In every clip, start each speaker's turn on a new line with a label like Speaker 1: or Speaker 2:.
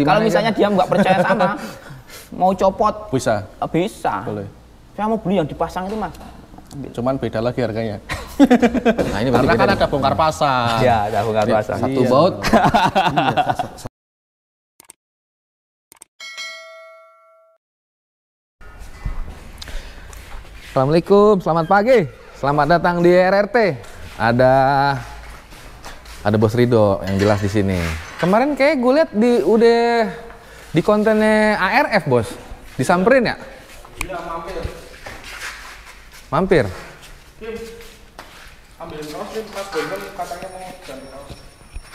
Speaker 1: Kalau misalnya dia nggak percaya sama, mau copot,
Speaker 2: Bisa.
Speaker 1: bisa.
Speaker 2: Boleh.
Speaker 1: Saya mau beli yang dipasang itu mas.
Speaker 2: Cuman beda lagi harganya.
Speaker 3: Nah, ini
Speaker 2: Karena
Speaker 3: berarti
Speaker 2: kan
Speaker 3: beda.
Speaker 2: ada bongkar pasang.
Speaker 1: Ya, ada bongkar pasang.
Speaker 3: Satu
Speaker 2: Iya.
Speaker 3: baut. Assalamualaikum, selamat pagi. Selamat datang di RRT. Ada Bos Rido yang jelas di sini. Kemarin kayak gue lihat udah di kontennya ARF, Bos. Disamperin ya?
Speaker 2: Iya, mampir.
Speaker 3: Mampir.
Speaker 2: Kim, ambilin kaos Kim, Mas Bonbon katanya mau ganti kaos.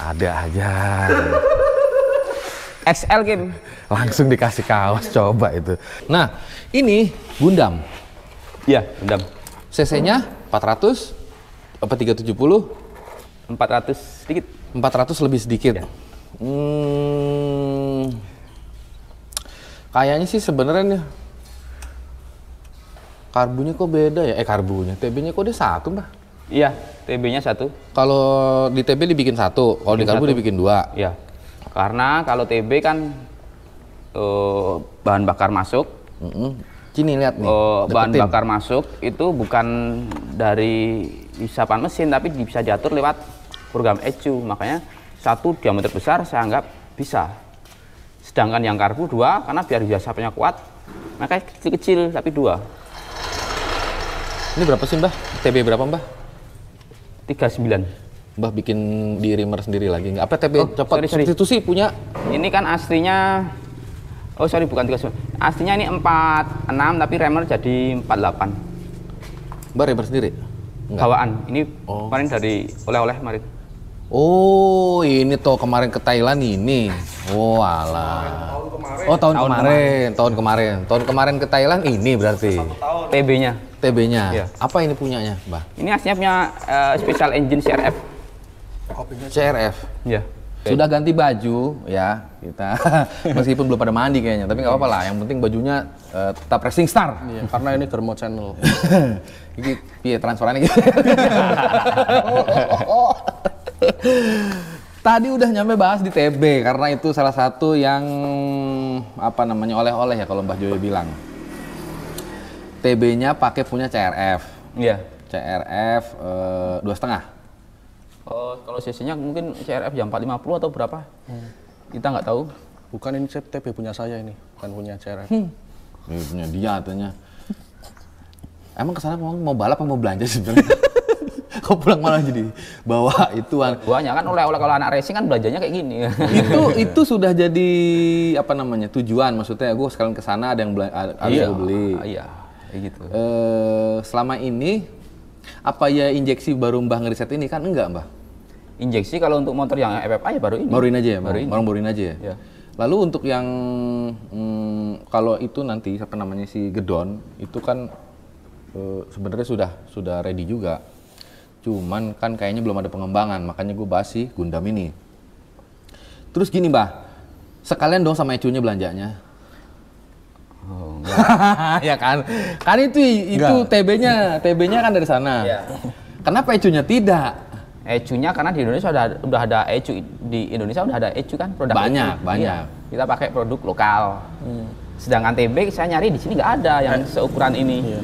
Speaker 3: Ada aja.
Speaker 1: XL Kim.
Speaker 3: Langsung dikasih kaos, coba itu. Nah, ini Gundam.
Speaker 1: Iya, Gundam.
Speaker 3: CC-nya 400 apa 370?
Speaker 1: 400 sedikit.
Speaker 3: 400 lebih sedikit.
Speaker 1: Ya.
Speaker 3: Kayaknya sih sebenarnya nih karbunya kok beda ya? Karbunya, TB-nya kok dia satu, Mbak?
Speaker 1: Iya, TB-nya 1.
Speaker 3: Kalau di TB dibikin satu, kalau di karbu
Speaker 1: Satu.
Speaker 3: dibikin 2.
Speaker 1: Iya. Karena kalau TB kan bahan bakar masuk.
Speaker 3: Sini lihat nih.
Speaker 1: Bahan
Speaker 3: deketin.
Speaker 1: bakar masuk itu bukan dari hisapan mesin tapi bisa diatur lewat program ECU. Makanya satu diameter besar saya anggap bisa. Sedangkan yang karbu 2 karena biar hisapnya kuat, makanya kecil-kecil tapi 2.
Speaker 3: Ini berapa sih, Mbah? TB berapa, Mbah?
Speaker 1: 39.
Speaker 3: Mbah bikin di reamer sendiri lagi nggak? Apa TB cepat
Speaker 1: sorry.
Speaker 3: substitusi punya?
Speaker 1: Ini kan aslinya, bukan 39. Aslinya ini 46 tapi remer jadi 48.
Speaker 3: Mbah reamer sendiri? Enggak.
Speaker 1: Bawaan. Ini
Speaker 3: Oh.
Speaker 1: kemarin dari oleh-oleh kemarin.
Speaker 3: Oh, ini tuh kemarin ke Thailand ini. Oh, alah. Oh, tahun kemarin ke Thailand ini berarti.
Speaker 1: TB-nya.
Speaker 3: TB-nya.
Speaker 1: Iya.
Speaker 3: Apa ini punyanya, Mbah?
Speaker 1: Ini aslinya punya special engine CRF.
Speaker 3: CRF.
Speaker 1: Ya.
Speaker 3: Sudah ganti baju ya kita. Meskipun belum pada mandi kayaknya, tapi nggak apa-apa lah. Yang penting bajunya tetap Racing Star.
Speaker 2: Iya, karena ini Germo Channel.
Speaker 3: Ini piye transferannya gitu. Tadi udah nyampe bahas di TB karena itu salah satu yang apa namanya oleh-oleh ya kalau Mbah Joyo bilang. TB-nya pakai punya CRF.
Speaker 1: Iya.
Speaker 3: CRF 2,5.
Speaker 1: Kalau CC-nya mungkin CRF jam 450 atau berapa? Kita nggak tahu.
Speaker 2: Bukan ini TB punya saya ini, bukan punya CRF.
Speaker 3: Ini punya dia katanya. Emang kesana mau balap apa mau belanja sebenarnya? Kok pulang malah jadi bawa ituan.
Speaker 1: Banyak kan oleh-oleh kalau anak racing kan belanjanya kayak gini.
Speaker 3: itu sudah jadi apa namanya tujuan, maksudnya gue sekalian kesana ada yang harus gue beli.
Speaker 1: Iya, kayak gitu.
Speaker 3: Selama ini apa ya injeksi baru Mbah ngeriset ini kan enggak, Mbah?
Speaker 1: Injeksi kalau untuk motor yang FFA ya baru ini.
Speaker 3: Baruin aja ya, baruin aja ya.
Speaker 1: Iya.
Speaker 3: Lalu untuk yang kalau itu nanti apa namanya si Gedon itu kan sebenarnya sudah ready juga. Cuman kan kayaknya belum ada pengembangan, makanya gue bahas si Gundam ini. Terus gini, Mbah, sekalian dong sama ECU-nya belanjanya.
Speaker 1: Oh,
Speaker 3: Ya kan? Kan itu TB-nya kan dari sana.
Speaker 1: Iya.
Speaker 3: Kenapa ECU-nya tidak?
Speaker 1: ECU-nya karena di Indonesia udah ada ECU, di Indonesia udah ada ECU kan produk
Speaker 3: Banyak.
Speaker 1: Iya. Kita pakai produk lokal. Sedangkan TB saya nyari di sini nggak ada yang seukuran ini.
Speaker 3: Iya.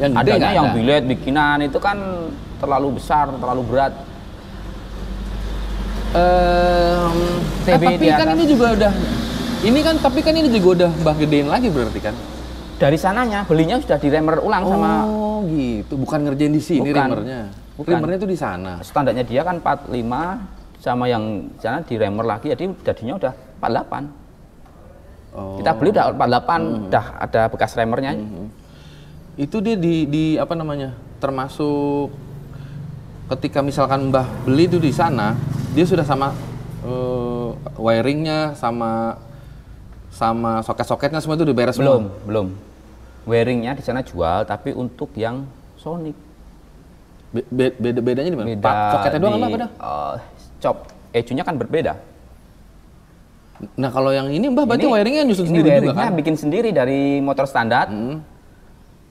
Speaker 3: Yang gede
Speaker 1: Adanya
Speaker 3: nggak
Speaker 1: yang
Speaker 3: ada.
Speaker 1: bilet bikinan itu kan terlalu besar, terlalu berat. TB
Speaker 3: Tapi
Speaker 1: di
Speaker 3: kan
Speaker 1: atas.
Speaker 3: ini juga udah tapi kan ini juga udah Mbah gedein lagi berarti kan?
Speaker 1: Dari sananya belinya sudah di remer ulang sama
Speaker 3: Oh gitu, bukan ngerjain di sini
Speaker 1: Bukan.
Speaker 3: reamernya.
Speaker 1: Bukan.
Speaker 3: Reamernya tuh di sana.
Speaker 1: standarnya dia kan 45 sama yang sana di remer lagi jadi jadinya udah 48.
Speaker 3: Oh.
Speaker 1: Kita beli udah 48, udah ada bekas remernya.
Speaker 3: Itu dia di apa namanya? Termasuk ketika misalkan Mbah beli itu di sana, dia sudah sama wiringnya sama soket-soketnya semua itu udah beres semua?
Speaker 1: Belum. Wiringnya di sana jual, tapi untuk yang Sonic.
Speaker 3: Bedanya di mana? Soketnya doang apa dah?
Speaker 1: Cop ECU-nya kan berbeda.
Speaker 3: Nah kalau yang ini Mbah berarti wiringnya nyusun
Speaker 1: ini
Speaker 3: sendiri juga
Speaker 1: wiringnya
Speaker 3: kan?
Speaker 1: bikin sendiri dari motor standar.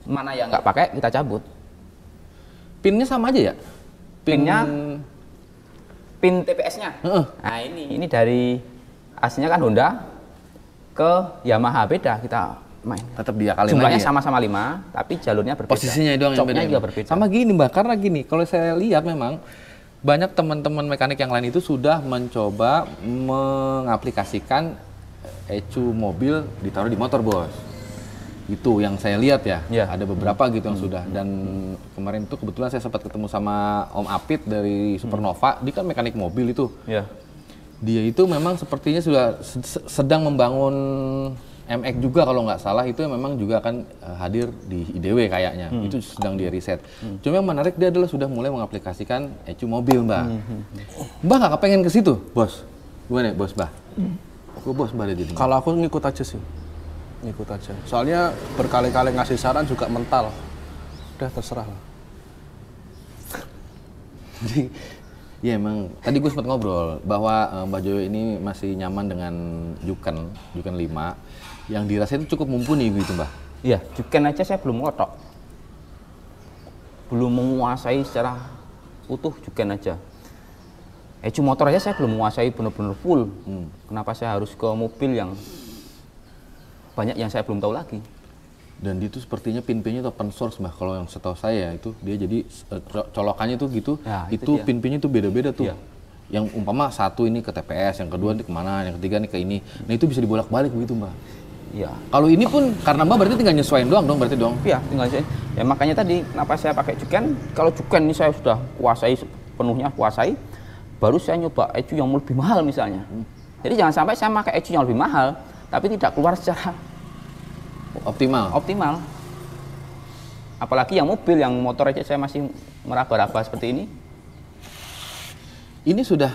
Speaker 1: Mana yang nggak pakai kita cabut.
Speaker 3: Pinnya sama aja ya?
Speaker 1: Pinnya pin TPS-nya.
Speaker 3: Heeh.
Speaker 1: Nah ini dari aslinya kan Honda, ke Yamaha beda kita main.
Speaker 3: Tetap diakalin
Speaker 1: Jumlahnya
Speaker 3: lagi ya?
Speaker 1: sama-sama 5, tapi jalurnya berbeda.
Speaker 3: Posisinya doang yang
Speaker 1: Coknya
Speaker 3: beda.
Speaker 1: juga berbeda.
Speaker 3: Sama gini Mbak, karena gini, kalau saya lihat memang banyak teman-teman mekanik yang lain itu sudah mencoba mengaplikasikan ECU mobil ditaruh di motor, Bos. Itu yang saya lihat ya.
Speaker 1: Ya.
Speaker 3: Ada beberapa gitu yang sudah. Dan kemarin itu kebetulan saya sempat ketemu sama Om Apit dari Supernova. Dia kan mekanik mobil itu.
Speaker 1: Ya.
Speaker 3: Dia itu memang sepertinya sudah sedang membangun MX juga kalau nggak salah, itu yang memang juga akan hadir di IDW kayaknya. Itu sedang dia riset. Cuma yang menarik dia adalah sudah mulai mengaplikasikan ECU mobil, Mbak. Mbak nggak kepengen ke situ, Bos? Gimana, Bos, Mbak? Gue Bos, Mbak ada di sini.
Speaker 2: Kalau aku ngikut aja sih. Ngikut aja. Soalnya berkali-kali ngasih saran juga mental. Udah terserah lah.
Speaker 3: Jadi, ya emang tadi gue sempat ngobrol bahwa Mbak Joyo ini masih nyaman dengan Juken 5 yang dirasa itu cukup mumpuni gitu, Mbak.
Speaker 1: Iya, Juken aja saya belum ngotok. Belum menguasai secara utuh Juken aja. ECU motor aja saya belum menguasai benar-benar full. Kenapa saya harus ke mobil yang banyak yang saya belum tahu lagi.
Speaker 3: Dan itu sepertinya pin-pinnya itu open source, Mbak. Kalau yang setahu saya itu dia jadi colokannya tuh gitu,
Speaker 1: Ya,
Speaker 3: itu
Speaker 1: dia.
Speaker 3: pin-pinnya tuh beda-beda tuh.
Speaker 1: Iya.
Speaker 3: Yang umpama satu ini ke TPS, yang kedua ini kemana, yang ketiga ini ke ini. Nah itu bisa dibolak-balik begitu, Mbak.
Speaker 1: Iya.
Speaker 3: Kalau ini pun karena Mbak berarti tinggal nyesuaiin doang dong berarti dong.
Speaker 1: Iya, tinggal saya. Ya makanya tadi kenapa saya pakai Juken? Kalau Juken ini saya sudah kuasai penuhnya, baru saya nyoba ECU yang lebih mahal misalnya. Jadi jangan sampai saya pakai ECU yang lebih mahal, tapi tidak keluar secara optimal. Apalagi yang mobil, yang motor aja saya masih meraba-raba seperti ini.
Speaker 3: Ini sudah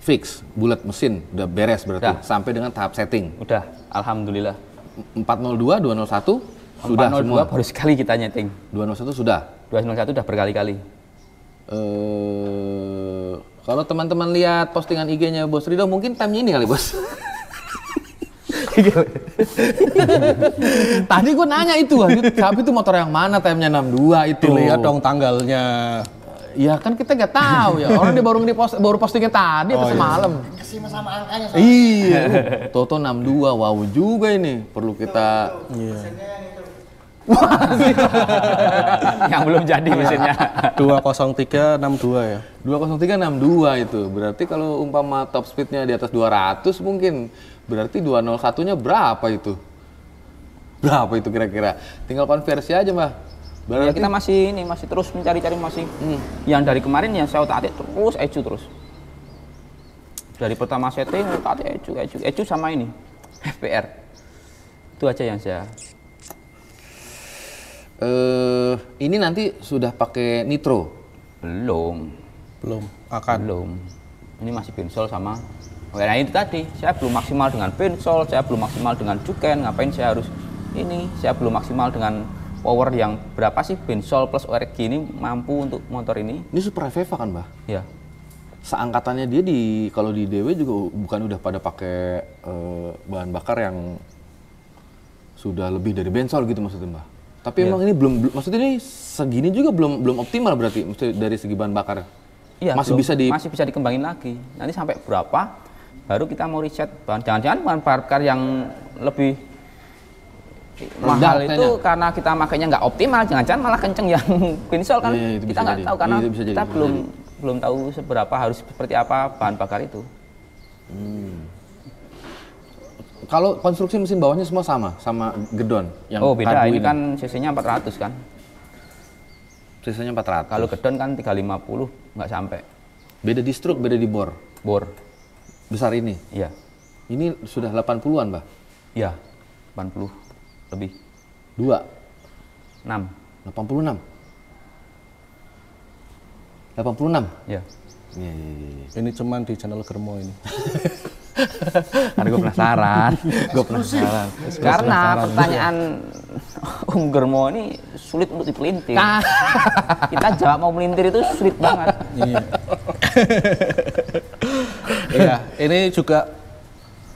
Speaker 3: fix, bulat mesin, udah beres berarti
Speaker 1: Udah.
Speaker 3: sampai dengan tahap setting.
Speaker 1: Udah, alhamdulillah.
Speaker 3: 402, 201 sudah
Speaker 1: 402
Speaker 3: semua.
Speaker 1: baru sekali kita nyeting.
Speaker 3: 201 sudah.
Speaker 1: 201 udah berkali-kali.
Speaker 3: Kalau teman-teman lihat postingan IG-nya Bos Rido mungkin time-nya ini kali, Bos. Tadi gue nanya itu, tapi itu motor yang mana time-nya 62 itu.
Speaker 2: Dilihat dong tanggalnya.
Speaker 3: Ya kan kita nggak tahu ya. Orang dia baru postingnya tadi atau semalam.
Speaker 4: Kasih sama angkanya.
Speaker 3: Iya. Toto 62, wow juga ini. Perlu kita.
Speaker 2: Iya.
Speaker 1: Yang belum jadi mesinnya.
Speaker 2: 20362 ya.
Speaker 3: 20362 itu. Berarti kalau umpama top speednya di atas 200 mungkin. Berarti 201-nya berapa itu? Berapa itu kira-kira? Tinggal konversi aja, Mbak.
Speaker 1: Ya kita masih terus mencari-cari masih. Yang dari kemarin yang saya otak-atik terus ECU terus. Dari pertama setting otak-atik ECU sama ini FPR. Itu aja yang saya.
Speaker 3: Ini nanti sudah pakai nitro?
Speaker 1: Belum.
Speaker 2: Akan.
Speaker 1: Ini masih bensol sama. Nah itu tadi, saya belum maksimal dengan bensol, saya belum maksimal dengan Juken, ngapain saya harus ini, saya belum maksimal dengan power yang berapa sih bensol plus ORG ini mampu untuk motor ini.
Speaker 3: Ini Super Eveva kan, Mbak?
Speaker 1: Ya.
Speaker 3: Seangkatannya dia kalau di DW juga bukan udah pada pakai bahan bakar yang sudah lebih dari bensol gitu maksudnya, Mbak? Tapi emang ini belum, maksudnya ini segini juga belum optimal berarti, maksudnya dari segi bahan bakar.
Speaker 1: Iya,
Speaker 3: masih
Speaker 1: bisa dikembangin lagi. Nanti sampai berapa baru kita mau riset bahan. Jangan-jangan bahan bakar yang lebih mahal itu karena kita makainya nggak optimal, jangan-jangan malah kenceng yang bensol kan. Kita nggak tahu karena kita belum tahu seberapa harus seperti apa bahan bakar itu.
Speaker 3: Kalau konstruksi mesin bawahnya semua sama gedon yang
Speaker 1: beda, ini kan cc-nya 400 kan.
Speaker 3: Cc-nya 400.
Speaker 1: Kalau gedon kan 350 nggak sampai.
Speaker 3: Beda di stroke, beda di bor. Besar ini.
Speaker 1: Iya.
Speaker 3: Ini sudah 80-an, Mbak.
Speaker 1: Iya. 80 lebih.
Speaker 3: 2.
Speaker 1: 6.
Speaker 3: 86. 86.
Speaker 1: Iya.
Speaker 3: Iya.
Speaker 2: Ini cuman di channel Germo ini.
Speaker 1: Karena gue penasaran. Karena pertanyaan Om Germo ini sulit untuk dipelintir. Kita jawab mau melintir itu sulit banget.
Speaker 2: Iya, ini juga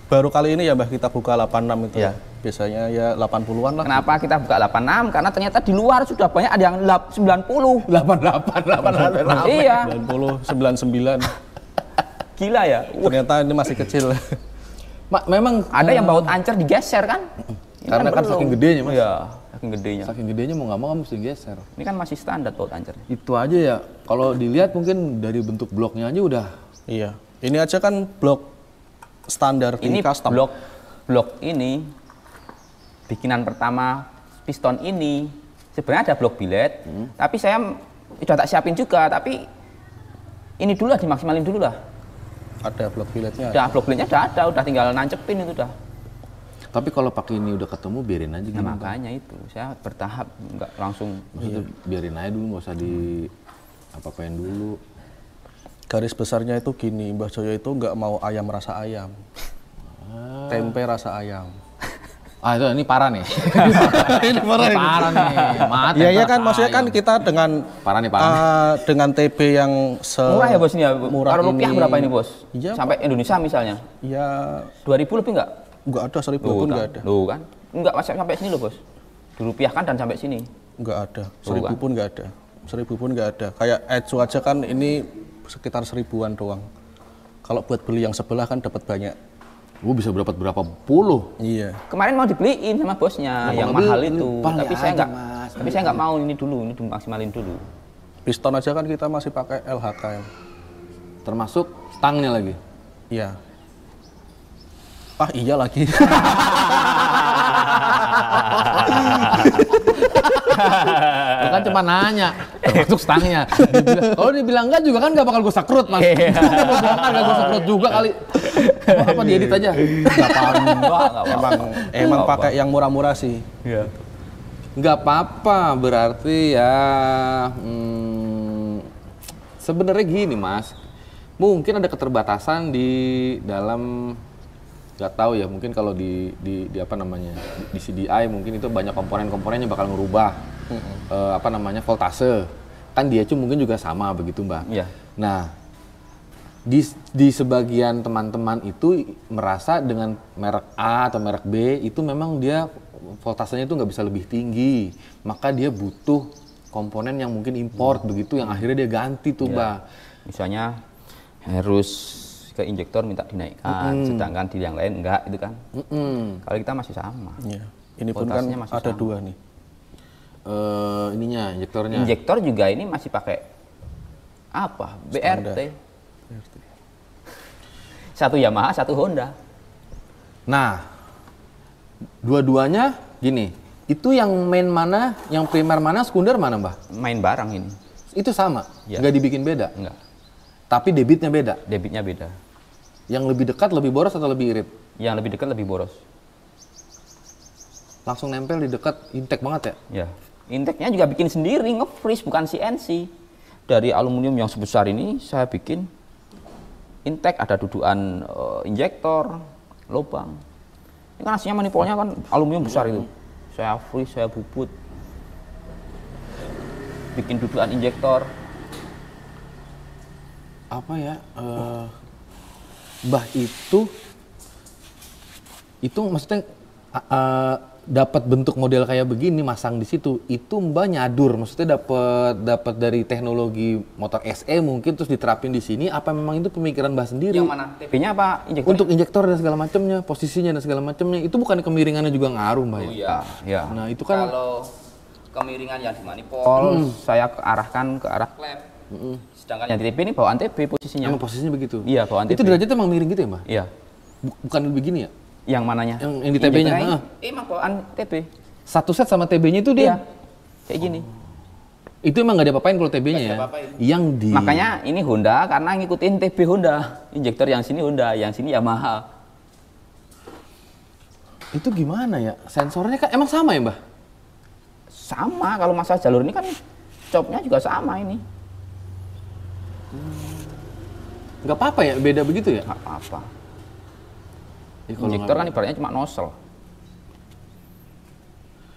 Speaker 2: baru kali ini ya Mbak kita buka 86 itu.
Speaker 1: Iya.
Speaker 2: Biasanya ya 80-an lah.
Speaker 1: Kenapa kita buka 86? Karena ternyata di luar sudah banyak ada yang 90.
Speaker 3: 88.
Speaker 1: Iya.
Speaker 2: 90, 99.
Speaker 1: Gila ya.
Speaker 2: Ternyata ini masih kecil.
Speaker 3: Memang
Speaker 1: Ada yang baut ancer digeser kan? Ini
Speaker 3: karena kan
Speaker 1: belum.
Speaker 3: saking gedenya, Mas.
Speaker 1: Iya, saking gedenya.
Speaker 3: Saking gedenya mau nggak mau kan mesti geser.
Speaker 1: Ini kan masih standar baut ancer.
Speaker 3: Itu aja ya. Kalau dilihat mungkin dari bentuk bloknya aja udah.
Speaker 2: Iya. Ini aja kan blok standar
Speaker 1: Ini
Speaker 2: custom.
Speaker 1: blok ini bikinan pertama piston ini sebenarnya ada blok billet, tapi saya udah tak siapin juga, tapi ini dulu lah dimaksimalin dulu lah.
Speaker 2: Ada blok billetnya.
Speaker 1: Udah blok billetnya udah tinggal nancepin itu dah.
Speaker 3: Tapi kalau pakai ini udah ketemu biarin aja
Speaker 1: Nah,
Speaker 3: gini.
Speaker 1: makanya itu saya bertahap, nggak langsung.
Speaker 3: Maksudnya biarin aja dulu, nggak usah di apa-apain dulu.
Speaker 2: Garis besarnya itu gini, Mbah Joyo itu nggak mau ayam rasa ayam. Tempe rasa ayam.
Speaker 3: Ah itu ini parah nih.
Speaker 2: Ini parah ini.
Speaker 3: Parah nih. Mati.
Speaker 2: Iya kan, maksudnya kan kita dengan
Speaker 3: Parah nih, parah nih.
Speaker 2: dengan TB yang
Speaker 1: Murah ya bos ini ya?
Speaker 2: murah
Speaker 1: Kalau rupiah
Speaker 2: ini.
Speaker 1: berapa ini bos?
Speaker 2: Iya,
Speaker 1: Sampai Indonesia misalnya?
Speaker 2: Ya
Speaker 1: 2000 lebih nggak?
Speaker 2: nggak ada 1000
Speaker 1: Loh,
Speaker 2: pun
Speaker 1: kan?
Speaker 2: nggak ada.
Speaker 1: Loh kan? Nggak sampai sini loh bos. Dirupiahkan dan sampai sini.
Speaker 2: Nggak ada.
Speaker 1: Tuh,
Speaker 2: 1000
Speaker 1: kan?
Speaker 2: pun nggak ada. 1000 pun nggak ada. Kayak Ecu aja kan ini sekitar 1000-an doang. Kalau buat beli yang sebelah kan dapat banyak.
Speaker 3: Gue bisa berapa puluh.
Speaker 2: Iya.
Speaker 1: Kemarin mau dibeliin sama bosnya
Speaker 3: Ya,
Speaker 1: yang
Speaker 3: mau
Speaker 1: mahal
Speaker 3: beli,
Speaker 1: itu,
Speaker 3: beli
Speaker 1: tapi
Speaker 3: aja,
Speaker 1: saya nggak,
Speaker 3: Mas.
Speaker 1: tapi saya nggak mau ini dulu, ini dimaksimalin dulu.
Speaker 2: Piston aja kan kita masih pakai LHKM.
Speaker 3: Termasuk stangnya lagi.
Speaker 2: Iya. Ah iya lagi.
Speaker 3: Lu kan cuma nanya, termasuk stangnya. Kalau dibilang enggak juga kan nggak bakal gue sakrut, Mas.
Speaker 1: Iya.
Speaker 3: Gue bongkar nggak gue sakrut juga kali. Apa diedit aja?
Speaker 2: Nggak apa-apa.
Speaker 1: Nggak
Speaker 2: Emang pakai yang murah-murah sih.
Speaker 1: Iya.
Speaker 3: Nggak apa-apa, berarti ya sebenarnya gini, Mas. Mungkin ada keterbatasan di dalam, nggak tahu ya, mungkin kalau di apa namanya, di CDI mungkin itu banyak komponen-komponennya bakal ngerubah apa namanya, voltase. Kan dia itu mungkin juga sama begitu, Mbak.
Speaker 1: Iya.
Speaker 3: Nah, di sebagian teman-teman itu merasa dengan merek A atau merek B itu memang dia voltasenya itu nggak bisa lebih tinggi, maka dia butuh komponen yang mungkin import begitu, yang akhirnya dia ganti tuh, Mbak.
Speaker 1: Misalnya harus ke injektor minta dinaikkan, sedangkan di yang lain enggak, itu kan. Kalau kita masih sama.
Speaker 2: Iya. Ini pun kan
Speaker 1: Voltasenya masih
Speaker 2: ada
Speaker 1: sama.
Speaker 2: 2 nih.
Speaker 3: Ininya, injektornya.
Speaker 1: Injektor juga ini masih pakai apa? BRT. Satu Yamaha, satu Honda.
Speaker 3: Nah, dua-duanya gini, itu yang main mana, yang primer mana, sekunder mana, Mbak?
Speaker 1: Main barang ini.
Speaker 3: Itu sama,
Speaker 1: Ya.
Speaker 3: nggak dibikin beda,
Speaker 1: Enggak.
Speaker 3: tapi debitnya beda.
Speaker 1: Debitnya beda.
Speaker 3: Yang lebih dekat lebih boros atau lebih irit?
Speaker 1: Yang lebih dekat lebih boros.
Speaker 3: Langsung nempel di dekat, intek banget ya?
Speaker 1: Ya. Intake-nya juga bikin sendiri, nge-freeze, bukan CNC. Dari aluminium yang sebesar ini saya bikin intake, ada dudukan injektor, lubang. Ini kan aslinya manifolnya kan aluminium besar itu. Saya freeze, saya bubut. Bikin dudukan injektor.
Speaker 3: Apa ya, Mbah itu maksudnya dapat bentuk model kayak begini masang di situ, itu Mbah nyadur, maksudnya dapat dari teknologi motor SE mungkin terus diterapin di sini, apa memang itu pemikiran Mbah sendiri?
Speaker 1: Yang mana? TB-nya apa injektor?
Speaker 3: Untuk injektor dan segala macamnya, posisinya dan segala macamnya, itu bukan kemiringannya juga ngaruh, Mbah ya?
Speaker 1: Oh iya, iya.
Speaker 3: Nah, itu kan
Speaker 1: kalau kemiringan yang di manipol, saya arahkan ke arah klep. Sedangkan yang di TB ini bawaan TB posisinya.
Speaker 3: emang posisinya begitu.
Speaker 1: Iya, bawaan
Speaker 3: Itu
Speaker 1: TB.
Speaker 3: derajatnya emang miring gitu ya, Mbah?
Speaker 1: Iya.
Speaker 3: Bukan begini ya?
Speaker 1: Yang mananya?
Speaker 3: Yang di TB-nya,
Speaker 1: Injektornya
Speaker 3: heeh.
Speaker 1: Emang bawaan TB.
Speaker 3: Satu set sama TB-nya itu dia.
Speaker 1: Iya. Kayak gini.
Speaker 3: Itu emang nggak diapa-apain kalau TB-nya
Speaker 1: Nggak
Speaker 3: ya?
Speaker 1: diapa-apain.
Speaker 3: Yang di...
Speaker 1: Makanya ini Honda karena ngikutin TB Honda. Injektor yang sini Honda, yang sini Yamaha.
Speaker 3: Itu gimana ya? Sensornya kan emang sama ya, Mbah?
Speaker 1: Sama, kalau masalah jalur ini kan chopnya juga sama ini.
Speaker 3: Nggak apa-apa ya? Beda begitu ya?
Speaker 1: Nggak apa-apa.
Speaker 3: Ya, kalau
Speaker 1: Injektor
Speaker 3: nggak-
Speaker 1: kan ibaratnya cuma nozzle.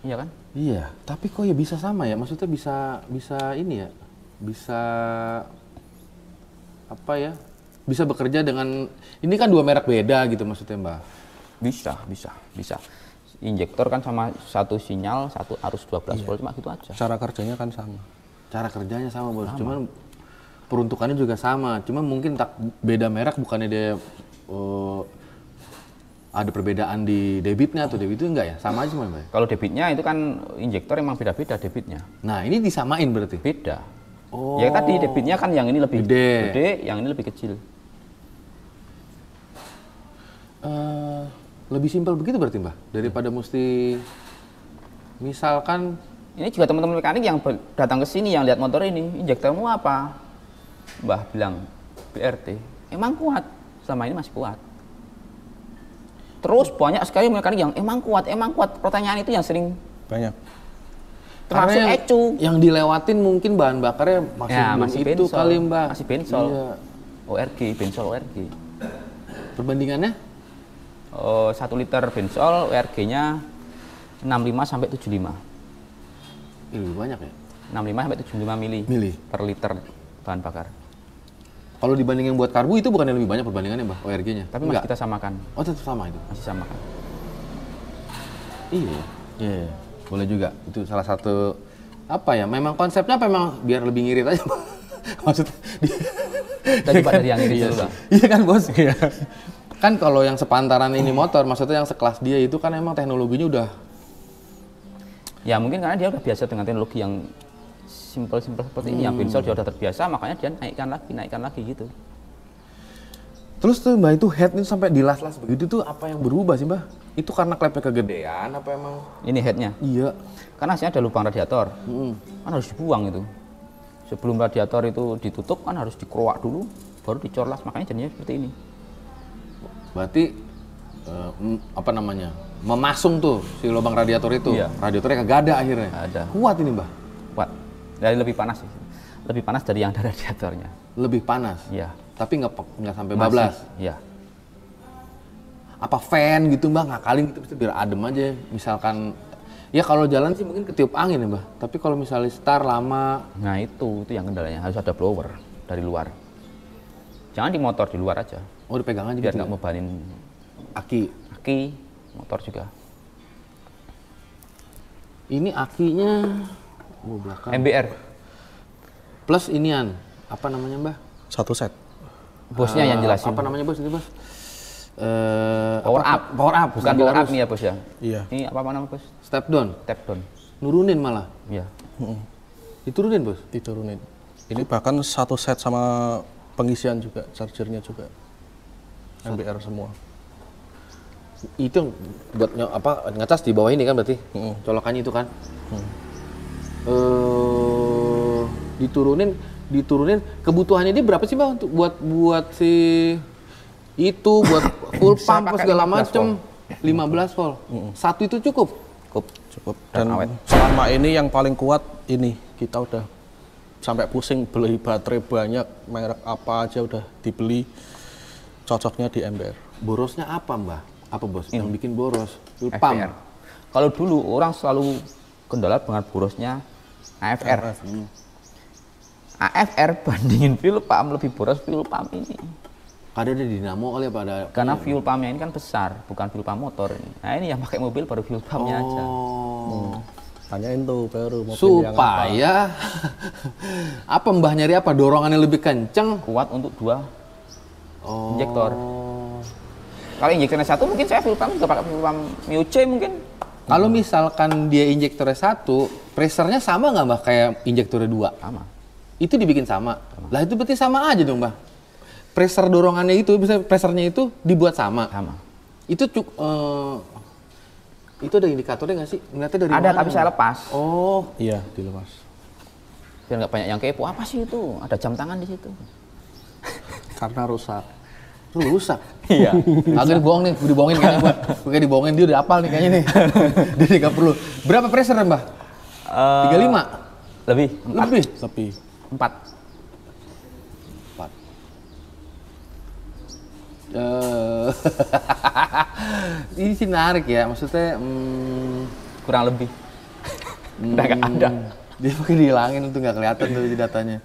Speaker 1: Iya kan?
Speaker 3: Iya, tapi kok ya bisa sama ya? Maksudnya bisa ini ya? Bisa apa ya? Bisa bekerja dengan... Ini kan dua merek beda gitu maksudnya, Mbah.
Speaker 1: Bisa. Injektor kan sama satu sinyal, satu arus 12 volt, cuma gitu aja.
Speaker 2: Cara kerjanya kan sama.
Speaker 3: Cara kerjanya sama, Bos. Cuman peruntukannya juga sama. Cuma mungkin tak beda merek, bukannya dia ada perbedaan di debitnya atau debit itu enggak ya? Sama aja semua Mbak?
Speaker 1: Kalau debitnya itu kan injektor emang beda-beda debitnya.
Speaker 3: Nah ini disamain berarti?
Speaker 1: Beda.
Speaker 3: Oh.
Speaker 1: Ya tadi debitnya kan yang ini lebih
Speaker 3: Gede.
Speaker 1: gede, yang ini lebih kecil.
Speaker 3: Lebih simpel begitu berarti Mbak? Daripada mesti misalkan
Speaker 1: Ini juga teman-teman mekanik yang datang ke sini yang lihat motor ini, injektormu apa? Mbah bilang BRT. Emang kuat, selama ini masih kuat. Terus banyak sekali mekanik yang emang kuat. Pertanyaan itu yang sering
Speaker 2: Banyak.
Speaker 1: termasuk
Speaker 3: karena
Speaker 1: ecu.
Speaker 3: yang dilewatin mungkin bahan bakarnya masih
Speaker 1: Ya,
Speaker 3: belum
Speaker 1: masih
Speaker 3: itu
Speaker 1: bensol.
Speaker 3: kali Mbak.
Speaker 1: Masih bensol.
Speaker 3: Iya.
Speaker 1: ORG, bensol ORG.
Speaker 3: Perbandingannya?
Speaker 1: 1 liter bensol ORG-nya 65 sampai 75.
Speaker 3: Lebih banyak ya?
Speaker 1: 65 sampai 75
Speaker 3: Mili.
Speaker 1: per liter bahan bakar.
Speaker 3: Kalau dibandingin buat karbu itu bukan yang lebih banyak perbandingannya Mbak, ORG-nya?
Speaker 1: Tapi masih kita samakan,
Speaker 3: Oh tetap sama itu?
Speaker 1: masih samakan.
Speaker 3: Iya. Iya. Boleh juga. Itu salah satu apa ya? Memang konsepnya apa memang biar lebih ngirit aja Mbak? Maksudnya
Speaker 1: Daripada dari yang ini dulu, Bang.
Speaker 3: Iya kan bos? Iya. Kan kalau yang sepantaran ini motor, maksudnya yang sekelas dia itu kan emang teknologinya udah.
Speaker 1: Ya mungkin karena dia udah biasa dengan teknologi yang simpel-simpel seperti ini, yang bensol dia udah terbiasa, makanya dia naikkan lagi gitu.
Speaker 3: Terus tuh Mbak itu head itu sampai dilas-las begitu tuh apa yang berubah sih Mbak? Itu karena klepnya kegedean apa emang?
Speaker 1: Ini headnya.
Speaker 3: Iya.
Speaker 1: Karena hasilnya ada lubang radiator, kan harus dibuang itu. Sebelum radiator itu ditutup kan harus dikeroak dulu, baru dicorlas, makanya jadinya seperti ini.
Speaker 3: Berarti apa namanya? Memasung tuh si lubang radiator itu.
Speaker 1: Iya.
Speaker 3: Radiatornya kagak ada akhirnya.
Speaker 1: Ada.
Speaker 3: Kuat ini Mbak.
Speaker 1: Kuat. Dari lebih panas sih. Lebih panas dari yang ada radiatornya.
Speaker 3: Lebih panas.
Speaker 1: Iya.
Speaker 3: Tapi nggak sampai
Speaker 1: Masih.
Speaker 3: bablas.
Speaker 1: Iya.
Speaker 3: Apa fan gitu Mbak, ngakalin gitu biar adem aja. Misalkan ya kalau jalan sih mungkin ketiup angin ya Mbak. Tapi kalau misalnya start lama.
Speaker 1: Nah itu yang kendalanya, harus ada blower dari luar. Jangan di motor, di luar aja.
Speaker 3: Oh dipegang aja
Speaker 1: Biar
Speaker 3: gitu.
Speaker 1: nggak ngebanin
Speaker 3: Aki.
Speaker 1: aki, motor juga.
Speaker 3: Ini akinya belakang.
Speaker 1: MBR,
Speaker 3: Plus inian. Apa namanya Mbak?
Speaker 2: 1 set.
Speaker 1: bosnya yang jelasin.
Speaker 3: Apa namanya bos ini bos?
Speaker 1: Power up.
Speaker 3: Power up.
Speaker 1: Bukan power up nih ya bos ya.
Speaker 2: Iya.
Speaker 1: Ini apa nama bos?
Speaker 3: Step down.
Speaker 1: Tap down.
Speaker 3: Nurunin malah.
Speaker 1: Iya.
Speaker 3: Diturunin bos.
Speaker 2: Diturunin. Ini bahkan 1 set sama pengisian juga, chargernya juga. MBR semua.
Speaker 3: Itu buat ngecas di bawah ini kan berarti? Colokannya itu kan? Diturunin kebutuhannya dia berapa sih Bang untuk buat si itu buat full pump
Speaker 1: pakai
Speaker 3: segala
Speaker 1: 15
Speaker 3: macem 15 volt. Satu itu cukup.
Speaker 2: Cukup.
Speaker 1: Dan
Speaker 2: Dan
Speaker 1: awet.
Speaker 2: selama ini yang paling kuat ini, kita udah sampai pusing beli baterai banyak, merek apa aja udah dibeli, cocoknya di MBR.
Speaker 3: Borosnya apa Mbak? Apa bos? Yang bikin boros? Full
Speaker 1: FPR.
Speaker 3: pump.
Speaker 1: Kalau dulu orang selalu kendala dengan borosnya AFR. AFR bandingin fuel pump lebih boros fuel pump ini.
Speaker 3: Ada dinamo kali apa ada?
Speaker 1: Karena fuel pumpnya ini kan besar, bukan fuel pump motor ini. Nah ini yang pakai mobil baru fuel pumpnya aja.
Speaker 3: Oh.
Speaker 2: Tanyain tuh baru mobil yang apa.
Speaker 3: Supaya apa Mbah nyari apa? Dorongannya lebih kenceng.
Speaker 1: Kuat untuk 2
Speaker 3: Oh.
Speaker 1: injektor. Kalau injektornya 1 mungkin saya fuel pump juga pakai fuel pump Mio C mungkin.
Speaker 3: Kalau misalkan dia injektornya 1, pressernya sama nggak Mbah kayak injektornya 2?
Speaker 1: Sama.
Speaker 3: Itu dibikin sama. Lah itu berarti sama aja dong Mbah. Pressure dorongannya itu, bisa pressernya itu dibuat sama.
Speaker 1: Sama.
Speaker 3: Itu itu ada indikatornya nggak sih? Ngeliatnya dari
Speaker 1: Ada
Speaker 3: mana?
Speaker 1: tapi saya lepas.
Speaker 3: Oh,
Speaker 2: Iya, dilepas.
Speaker 1: Biar nggak banyak yang kepo. Apa sih itu? Ada jam tangan di situ.
Speaker 2: Karena rusak.
Speaker 3: rusak.
Speaker 1: Iya.
Speaker 3: Agak dibohong nih, gue dibohongin kayaknya Mbah. Gue kayak dibohongin dia udah hafal nih kayaknya nih. Dia nggak perlu. Berapa pressure Mbah? 35?
Speaker 1: Lebih.
Speaker 3: Lebih?
Speaker 2: Lebih.
Speaker 1: 4.
Speaker 3: 4. Ini sih menarik ya, maksudnya
Speaker 1: Kurang lebih. Udah nggak ada.
Speaker 3: dia pakai dihilangin itu nggak kelihatan dari datanya.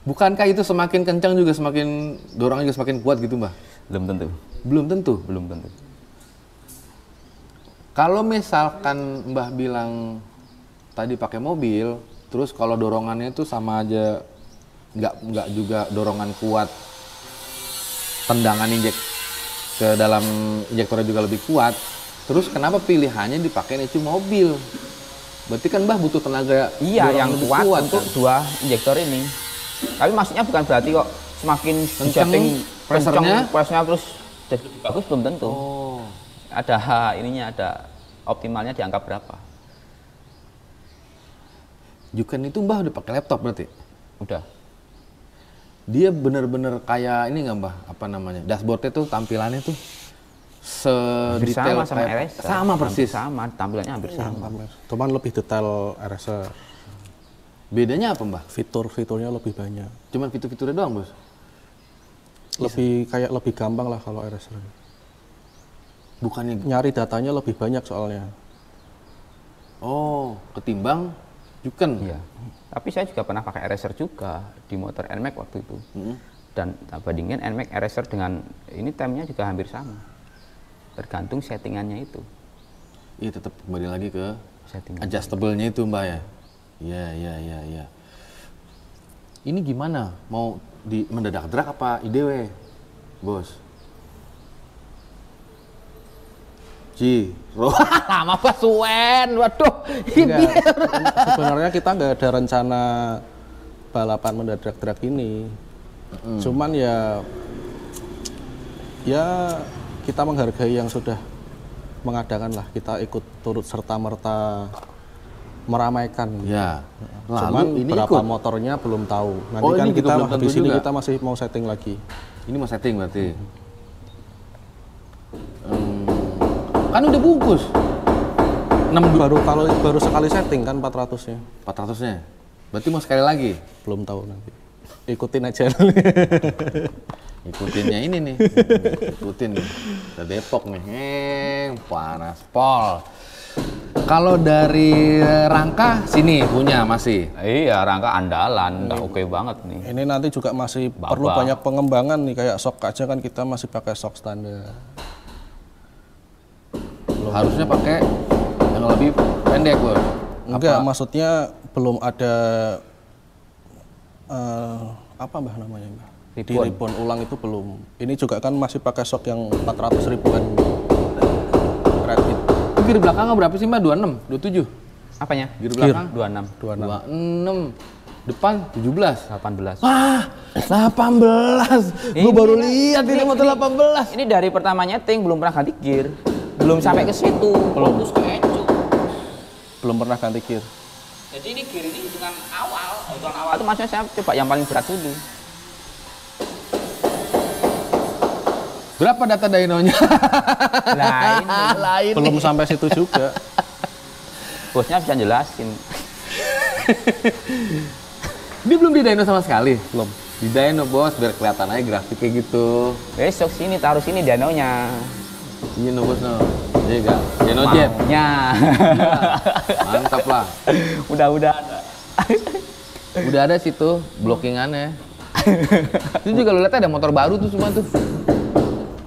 Speaker 3: Bukankah itu semakin kencang juga semakin dorongannya juga semakin kuat gitu Mbah?
Speaker 1: Belum tentu.
Speaker 3: Belum tentu.
Speaker 1: Belum tentu.
Speaker 3: Kalau misalkan Mbah bilang tadi pakai mobil, terus kalau dorongannya itu sama aja nggak juga dorongan kuat tendangan ke dalam injektornya juga lebih kuat. Terus kenapa pilihannya dipakai ECU mobil? Berarti kan Mbah butuh tenaga
Speaker 1: Iya,
Speaker 3: dorong
Speaker 1: yang
Speaker 3: lebih
Speaker 1: kuat untuk
Speaker 3: kan?
Speaker 1: 2 injektor ini. Tapi maksudnya bukan berarti kok semakin
Speaker 3: Kenceng, pressernya?
Speaker 1: presnya terus jadi lebih bagus, belum tentu.
Speaker 3: Oh.
Speaker 1: Ada ininya, ada optimalnya di angka berapa.
Speaker 3: Juken itu Mbah udah pakai laptop berarti?
Speaker 1: Udah.
Speaker 3: Dia bener-bener kayak ini nggak Mbah? Apa namanya? Dashboardnya tuh tampilannya tuh
Speaker 1: Hampir
Speaker 3: sedetail
Speaker 1: sama
Speaker 3: kayak-
Speaker 1: RS.
Speaker 3: Sama persis.
Speaker 1: Sama, tampilannya hampir sama.
Speaker 2: Cuman lebih detail RS.
Speaker 3: Bedanya apa Mbah?
Speaker 2: Fitur-fiturnya lebih banyak.
Speaker 3: Cuman fitur-fiturnya doang Bos?
Speaker 2: Lebih kayak lebih gampang lah kalau RS.
Speaker 3: Bukannya,
Speaker 2: Nyari datanya lebih banyak soalnya.
Speaker 3: oh ketimbang Juken?
Speaker 1: Iya. Tapi saya juga pernah pakai RSR juga di motor NMAX waktu itu. Dan bandingin NMAX RSR dengan ini temnya juga hampir sama. Tergantung settingannya itu.
Speaker 3: Iya tetap kembali lagi ke
Speaker 1: Settingan.
Speaker 3: adjustable-nya itu Mbak ya? Iya. Ini gimana? Mau di mendadak drag apa IDW, Bos? Lama Pak Suen, waduh.
Speaker 2: Enggak, sebenarnya kita nggak ada rencana balapan mendadak drag ini. Cuman ya kita menghargai yang sudah mengadakan lah. Kita ikut turut serta merta meramaikan.
Speaker 3: Ya.
Speaker 2: Cuman
Speaker 3: Lalu ini
Speaker 2: berapa
Speaker 3: ikut.
Speaker 2: motornya belum tahu. Nanti
Speaker 3: Oh,
Speaker 2: kan
Speaker 3: ini juga
Speaker 2: kita
Speaker 3: belum tentu
Speaker 2: habis ini
Speaker 3: juga.
Speaker 2: kita masih mau setting lagi.
Speaker 3: Ini mau setting berarti. Kan udah bungkus. 6
Speaker 2: Baru sekali setting kan 400-nya.
Speaker 3: 400-nya. Berarti mau sekali lagi.
Speaker 2: Belum tahu nanti. Ikutin aja.
Speaker 3: Ikutinnya ini nih. Ikutin nih. Ke Depok nih. Panas pol. Kalau dari rangka sini punya masih.
Speaker 1: Iya, rangka andalan, udah oke banget nih.
Speaker 2: Ini nanti juga masih
Speaker 1: Babak.
Speaker 2: perlu banyak pengembangan nih, kayak sok aja kan kita masih pakai sok standar.
Speaker 3: Harusnya pakai yang lebih pendek, Bos.
Speaker 2: Enggak, maksudnya belum ada apa Mbah namanya, Mbah? Di
Speaker 1: Ribbon.
Speaker 2: ribbon ulang itu belum. Ini juga kan masih pakai sok yang 400 ribuan kredit.
Speaker 3: Itu gear belakangnya berapa sih, Mbak? 26, 27?
Speaker 1: Apanya?
Speaker 3: Gear belakang?
Speaker 1: 26,
Speaker 3: 26. Depan 17.
Speaker 1: 18.
Speaker 3: Wah, 18. Gue baru lihat ini motor 18.
Speaker 1: Ini dari pertama nyeting belum pernah ganti gear. Belum sampai ke situ.
Speaker 2: Belum.
Speaker 1: Terus ke ecu.
Speaker 2: Belum pernah ganti gear.
Speaker 1: Jadi ini gear ini hitungan awal. Hitungan awal itu maksudnya saya coba yang paling berat dulu.
Speaker 3: Berapa data dynonya?
Speaker 1: Lain.
Speaker 3: Lain.
Speaker 2: Belum sampai situ juga.
Speaker 1: Bosnya bisa jelasin.
Speaker 3: Dia belum di dyno sama sekali.
Speaker 2: Belum.
Speaker 3: Di dyno, Bos, biar kelihatan aja grafik kayak gitu.
Speaker 1: Besok sini taruh sini danonya.
Speaker 3: Iya, no, Bos, no. Iya enggak? Dyno Jet.
Speaker 1: Maunya.
Speaker 3: Mantap lah.
Speaker 1: Udah ada.
Speaker 3: Udah ada situ blockingannya. Itu juga lu lihat ada motor baru tuh semua tuh.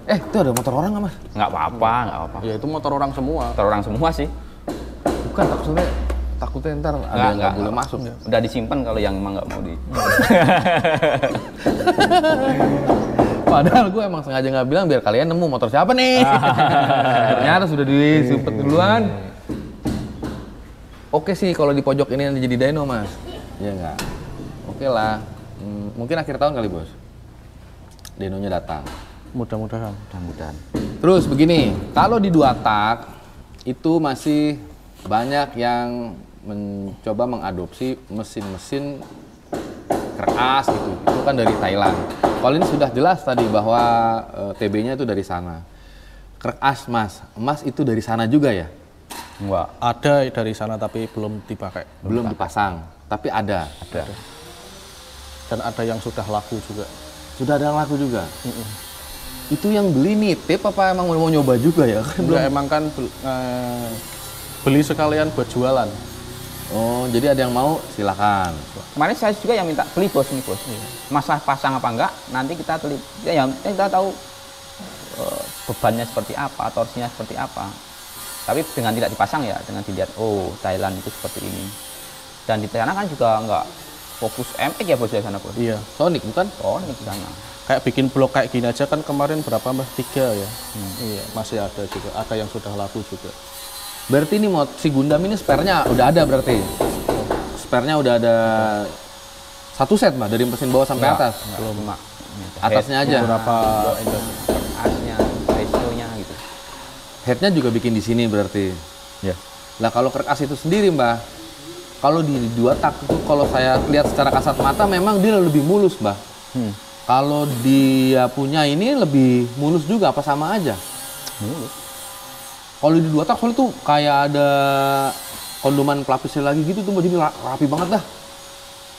Speaker 3: Itu ada motor orang nggak, Mas?
Speaker 1: Nggak apa-apa.
Speaker 2: Ya itu motor orang semua.
Speaker 1: Motor orang semua sih.
Speaker 3: Bukan, takutnya ntar ada yang nggak boleh masuk.
Speaker 1: Udah disimpan kalau yang emang nggak mau di.
Speaker 3: Padahal gue emang sengaja nggak bilang biar kalian nemu motor siapa nih. Ternyata sudah disumpet duluan. Oke sih kalau di pojok ini nanti jadi dyno, Mas. Iya nggak? Oke lah. Mungkin akhir tahun kali, Bos. Dynonya datang.
Speaker 2: Mudah-mudahan.
Speaker 1: Mudah-mudahan.
Speaker 3: Terus begini, kalau di 2 tak itu masih banyak yang mencoba mengadopsi mesin-mesin keras gitu. Itu kan dari Thailand. Kalau ini sudah jelas tadi bahwa TB-nya itu dari sana. Keras, Mas itu dari sana juga ya?
Speaker 1: Enggak.
Speaker 2: Ada dari sana tapi belum dipakai.
Speaker 3: Belum dipasang, tapi ada.
Speaker 2: Dan ada yang sudah laku juga.
Speaker 3: Sudah ada yang laku juga. Itu yang beli nitip apa emang mau nyoba juga ya?
Speaker 2: Enggak, emang kan beli sekalian buat jualan.
Speaker 3: Oh, jadi ada yang mau silakan.
Speaker 1: Kemarin saya juga yang minta beli bos nih bos. Masalah pasang apa enggak, nanti kita teliti. Ya, kita tahu bebannya seperti apa, torsinya seperti apa. Tapi dengan tidak dipasang ya, dengan dilihat, oh Thailand itu seperti ini. Dan di sana kan juga enggak fokus MX ya bos di sana bos.
Speaker 2: Iya.
Speaker 3: Sonic bukan?
Speaker 1: Oh ini di sana.
Speaker 2: Kayak bikin blok kayak gini aja kan kemarin berapa Mbah? 3 ya. Iya, masih ada juga. Ada yang sudah laku juga.
Speaker 3: Berarti ini si Gundam ini spare-nya udah ada berarti? Spare-nya udah ada 1 set Mbak, dari mesin bawah sampai atas?
Speaker 1: Belum, Mak.
Speaker 3: Atasnya aja?
Speaker 2: Beberapa
Speaker 1: Asnya, ratio-nya gitu.
Speaker 3: Headnya juga bikin di sini berarti?
Speaker 1: Ya.
Speaker 3: Lah kalau krek as itu sendiri Mbak, kalau di 2 tak itu kalau saya lihat secara kasat mata memang dia lebih mulus Mbak. Kalau dia punya ini lebih mulus juga apa sama aja?
Speaker 1: Mulus.
Speaker 3: Kalau di 2 tak soalnya tuh kayak ada kondoman pelapisnya lagi gitu tuh, jadi rapi banget dah.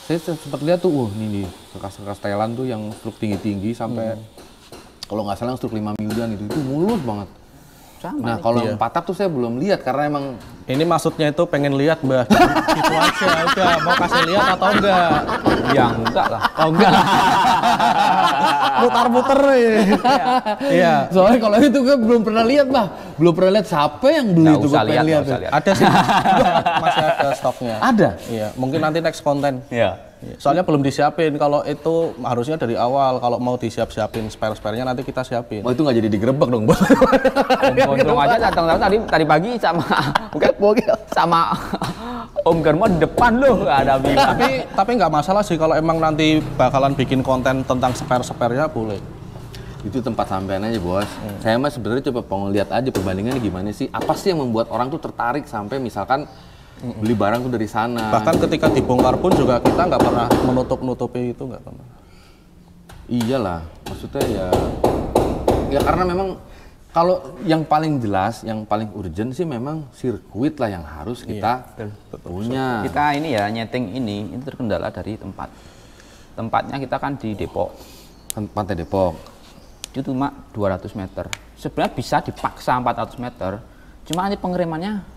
Speaker 3: Saya sempat lihat tuh, ini nih kerkas-kerkas Thailand tuh yang struk tinggi-tinggi sampai kalau nggak salah struk 5 milian itu mulus banget.
Speaker 1: Sama
Speaker 3: Nah kalau 4 tak tuh saya belum lihat karena emang
Speaker 2: ini maksudnya itu pengen lihat Mbah. Gitu aja udah mau kasih lihat atau enggak?
Speaker 1: Ya enggak lah.
Speaker 2: Oh enggak. Mutar-muter ya. Iya.
Speaker 3: soalnya kalau itu gue belum pernah lihat Bah, belum pernah lihat siapa yang beli
Speaker 1: Nggak
Speaker 3: itu
Speaker 1: usah
Speaker 3: gue pengen lihat.
Speaker 1: nggak usah lihat.
Speaker 2: Ada sih. Masih ada stoknya.
Speaker 3: Ada?
Speaker 2: Iya, mungkin nanti next konten.
Speaker 1: Iya.
Speaker 2: Soalnya belum disiapin, kalau itu harusnya dari awal, kalau mau disiapin spare-sparenya nanti kita siapin.
Speaker 3: Oh itu nggak jadi digerebek dong Bos.
Speaker 1: Gondrong aja datang tadi pagi sama sama Om Garmo di depan loh, nggak ada bilang.
Speaker 2: tapi nggak masalah sih kalau emang nanti bakalan bikin konten tentang spare-sparenya boleh.
Speaker 3: Itu tempat sampean aja Bos. Saya mah sebenarnya coba pengen lihat aja perbandingannya gimana sih. Apa sih yang membuat orang tuh tertarik sampai misalkan beli barang tuh dari sana.
Speaker 2: Bahkan ketika dibongkar pun juga kita nggak pernah menutup-nutupi itu, nggak pernah.
Speaker 3: Iyalah, maksudnya ya karena memang kalau yang paling jelas, yang paling urgent sih memang sirkuit lah yang harus kita punya.
Speaker 1: Kita ini ya nyeting ini terkendala dari tempat. Tempatnya kita kan di Depok.
Speaker 3: Pantai Depok.
Speaker 1: Itu cuma 200 meter. Sebenarnya bisa dipaksa 400 meter. Cuma nanti pengirimannya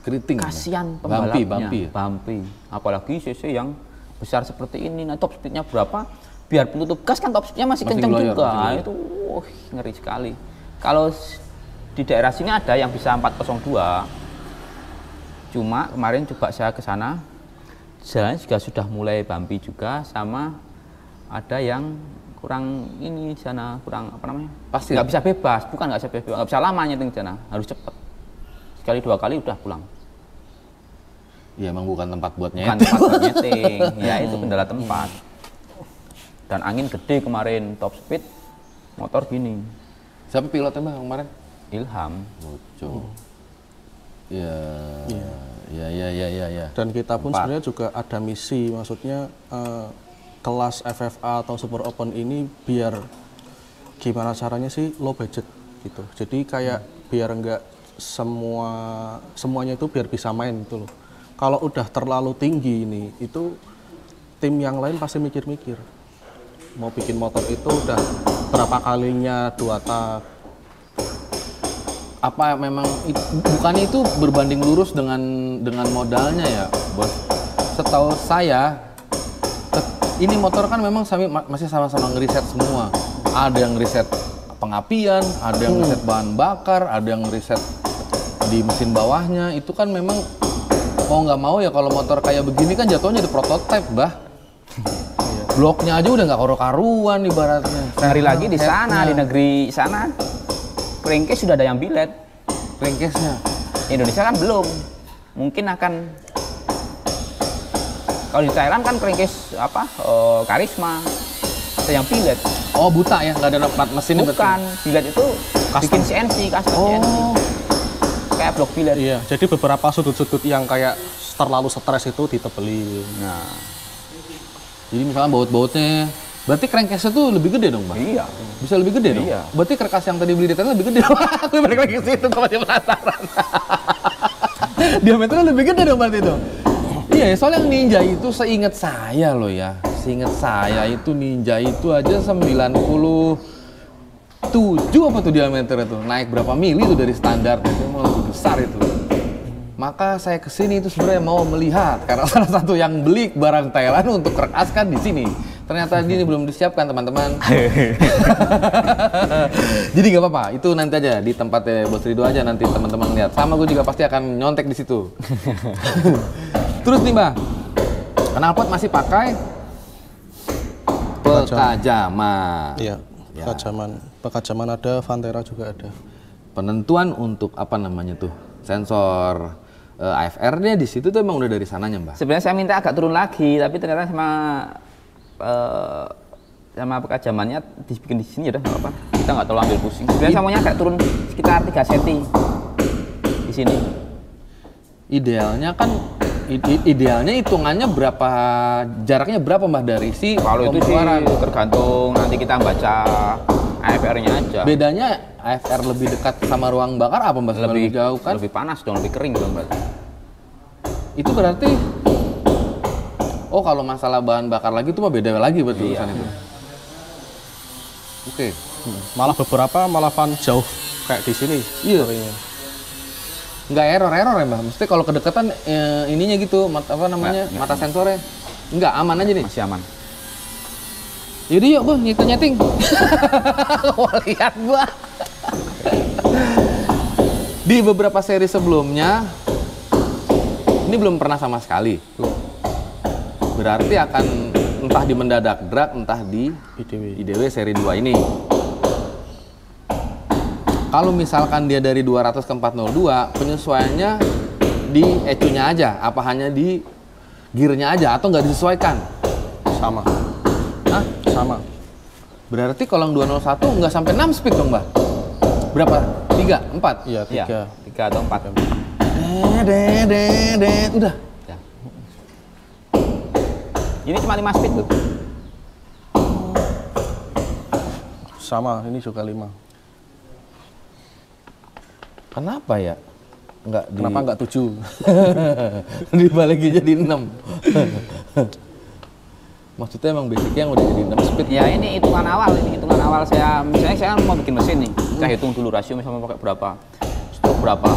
Speaker 3: Keriting.
Speaker 1: kasihan pembalapnya.
Speaker 3: Bumpy.
Speaker 1: Apalagi CC yang besar seperti ini. Nah, top speednya berapa? Biar penutup gas kan top speednya masih kencang
Speaker 3: ngeloyor,
Speaker 1: juga. Itu ngeri sekali. Kalau di daerah sini ada yang bisa 402. Cuma kemarin coba saya ke sana, jalan juga sudah mulai bumpy juga, sama ada yang kurang ini di sana, kurang apa namanya?
Speaker 3: Pasti
Speaker 1: nggak bisa bebas, bukan nggak bisa bebas, nggak bisa lama nyeting di sana, harus cepat. Sekali 2 kali udah pulang.
Speaker 3: Iya emang bukan tempat buat
Speaker 1: Bukan
Speaker 3: nyeting.
Speaker 1: tempat buat nyeting, ya itu kendala tempat. Dan angin gede kemarin, top speed, motor gini.
Speaker 3: Siapa pilotnya Bang kemarin?
Speaker 1: Ilham.
Speaker 3: Lucu. Ya.
Speaker 2: Dan kita pun
Speaker 3: 4.
Speaker 2: sebenarnya juga ada misi, maksudnya kelas FFA atau Super Open ini biar gimana caranya sih low budget gitu. Jadi kayak biar enggak semuanya itu biar bisa main gitu loh. Kalau udah terlalu tinggi ini, itu tim yang lain pasti mikir-mikir. Mau bikin motor itu udah berapa kalinya 2 tak.
Speaker 3: Apa memang bukannya itu berbanding lurus dengan modalnya ya, Bos? Setahu saya ini motor kan memang masih sama-sama ngeriset semua. Ada yang ngeriset pengapian, ada yang ngeriset bahan bakar, ada yang ngeriset di mesin bawahnya. Itu kan memang mau nggak mau ya kalau motor kayak begini kan jatuhnya di prototipe, Bah. Bloknya aja udah nggak karu-karuan ibaratnya.
Speaker 1: Ngeri lagi di sana, di negeri sana, crankcase sudah ada yang bilet.
Speaker 3: Crankcase-nya
Speaker 1: Indonesia kan belum. Mungkin akan, kalau di Thailand kan crankcase Karisma, ada yang bilet.
Speaker 3: Oh buta ya, nggak ada plat mesin.
Speaker 1: Bukan, bilet itu bikin CNC, custom CNC. Kayak blok bilet.
Speaker 2: Iya, jadi beberapa sudut-sudut yang kayak terlalu stres itu ditebelin.
Speaker 1: Nah,
Speaker 3: jadi misalnya baut-bautnya, berarti crankcase itu lebih gede dong, Bang?
Speaker 1: iya.
Speaker 3: Bisa lebih gede dong?
Speaker 1: Iya.
Speaker 3: Berarti kerkas yang tadi beli di Thailand lebih gede dong? Aku balik lagi ke situ, aku masih penasaran. Diameternya lebih gede dong berarti itu? Iya, soalnya yang Ninja itu seingat saya loh ya. Seingat saya itu Ninja itu aja 97 apa tuh diameternya tuh? Naik berapa mili tuh dari standar, itu emang lebih besar itu. Maka saya kesini itu sebenarnya mau melihat karena salah satu yang beli barang Thailand untuk kerkas kan di sini. Ternyata ini belum disiapkan teman-teman. Jadi nggak apa-apa, itu nanti aja di tempatnya Bos Rido aja nanti teman-teman lihat. Sama gue juga pasti akan nyontek di situ. Terus nih Mbak, knalpot masih pakai Pekajaman.
Speaker 2: Iya,
Speaker 3: Ya.
Speaker 2: pekajaman ada, Vantera juga ada.
Speaker 3: Penentuan untuk apa namanya tuh sensor AFR-nya di situ tuh emang udah dari sananya, Mbak.
Speaker 1: Sebenarnya saya minta agak turun lagi, tapi ternyata sama pekajamannya dibikin di sini ya udah nggak apa-apa. Kita nggak terlalu ambil pusing. Sebenarnya saya maunya agak turun sekitar 3 cm di sini.
Speaker 3: Idealnya kan idealnya hitungannya berapa, jaraknya berapa, Mbak, dari si
Speaker 1: Kalau itu sih
Speaker 3: pembuaran?
Speaker 1: tergantung nanti kita baca AFR-nya aja.
Speaker 3: Bedanya AFR lebih dekat sama ruang bakar apa, Mbak? Lebih jauh kan?
Speaker 1: Lebih panas dong, lebih kering dong berarti.
Speaker 3: Itu berarti oh, kalau masalah bahan bakar lagi itu mah beda lagi berarti
Speaker 1: Iya.
Speaker 3: urusan itu. Oke.
Speaker 2: Malah beberapa malah fan jauh kayak di sini.
Speaker 3: Iya.
Speaker 2: Seringnya.
Speaker 3: Nggak error ya, Mbak? Mesti kalau kedekatan ininya gitu, apa namanya?
Speaker 1: Nggak.
Speaker 3: Mata sensornya. Nggak, aman aja nih.
Speaker 1: Masih aman.
Speaker 3: Yaudah yuk, Bu, nyeting. Mau lihat gua. Di beberapa seri sebelumnya ini belum pernah sama sekali. Berarti akan entah di mendadak drag, entah di IDW seri 2 ini. Kalau misalkan dia dari 200 ke 402, penyesuaiannya di ECU-nya aja, apa hanya di gear-nya aja, atau nggak disesuaikan?
Speaker 2: Sama.
Speaker 3: Hah?
Speaker 2: Sama.
Speaker 3: Berarti kalau yang 201 nggak sampai 6 speed dong, Mbak? Berapa? 3? 4?
Speaker 2: Iya, 3.
Speaker 1: Ya, 3 atau 4.
Speaker 3: Udah.
Speaker 1: Ya. Ini cuma 5 speed tuh.
Speaker 2: Sama, ini juga 5.
Speaker 3: Kenapa ya?
Speaker 2: Kenapa nggak 7?
Speaker 3: Dibalikin jadi 6. Maksudnya emang basicnya yang udah jadi 6 speed.
Speaker 1: Ya ini hitungan awal, saya, misalnya saya mau bikin mesin nih, saya hitung dulu rasio misalnya mau pakai berapa, stroke berapa,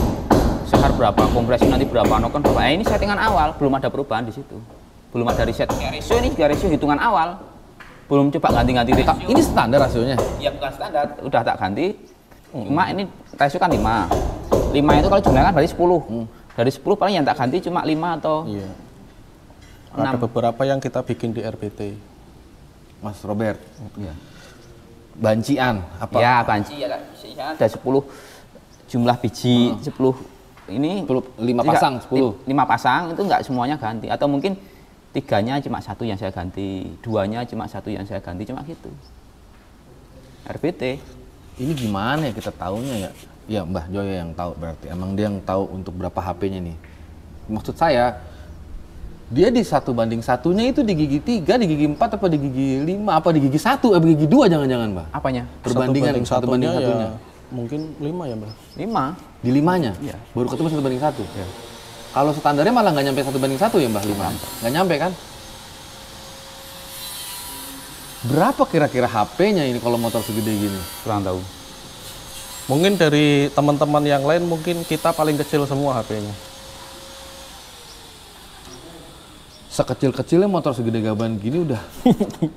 Speaker 1: sehar berapa, kompresi nanti berapa, nokon berapa. Ini settingan awal, belum ada perubahan di situ, belum ada reset. Ya, ratio ini juga ratio hitungan awal, belum coba ganti-ganti ratio.
Speaker 3: Ini standar rasionya?
Speaker 1: Ya bukan standar, udah tak ganti. Cuma ini ratio kan 5. 5 itu kalau jumlahnya kan berarti 10. Dari 10 paling yang tak ganti cuma 5 atau
Speaker 2: Iya. Ada beberapa yang kita bikin di RBT.
Speaker 3: Mas Robert.
Speaker 1: ya.
Speaker 3: Bancian apa?
Speaker 1: Ya, banci ya ada 10 jumlah biji 10 ini
Speaker 3: 5 pasang, 10.
Speaker 1: 5 pasang itu enggak semuanya ganti atau mungkin 3-nya cuma 1 yang saya ganti, 2-nya cuma 1 yang saya ganti, cuma gitu. RBT.
Speaker 3: Ini gimana ya kita taunya ya? Ya Mbah Joyo yang tahu berarti. Emang dia yang tahu untuk berapa HP-nya nih. Maksud saya dia di 1:1-nya itu di gigi 3, di gigi 4 apa di gigi 5 apa di gigi 1 apa di gigi 2 jangan-jangan, Mbah?
Speaker 1: Apanya?
Speaker 3: Perbandingan 1:1-nya.
Speaker 2: Ya, mungkin 5 ya, Mbak?
Speaker 1: 5.
Speaker 3: Di 5-nya?
Speaker 1: Iya.
Speaker 3: Baru ketemu 1:1. Ya. Kalau standarnya malah nggak nyampe 1:1 ya, Mbah, 5. Nggak nyampe kan? Berapa kira-kira HP-nya ini kalau motor segede gini?
Speaker 1: Kurang tahu.
Speaker 2: Mungkin dari teman-teman yang lain mungkin kita paling kecil semua HP-nya.
Speaker 3: Sekecil-kecilnya motor segede gaban gini udah.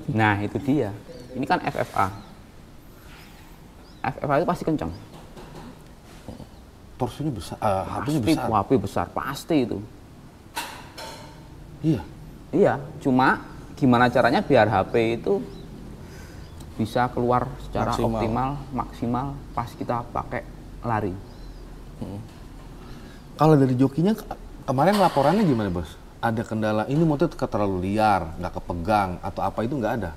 Speaker 1: Nah, itu dia. Ini kan FFA. FFA itu pasti kencang.
Speaker 3: Torsinya besar, HP-nya
Speaker 1: Pasti
Speaker 3: besar.
Speaker 1: HP besar, pasti itu.
Speaker 3: Iya.
Speaker 1: Iya, cuma gimana caranya biar HP itu bisa keluar secara optimal, maksimal pas kita pakai lari.
Speaker 3: Kalau dari jokinya kemarin laporannya gimana, Bos? Ada kendala ini motor terlalu liar, nggak kepegang atau apa itu nggak ada?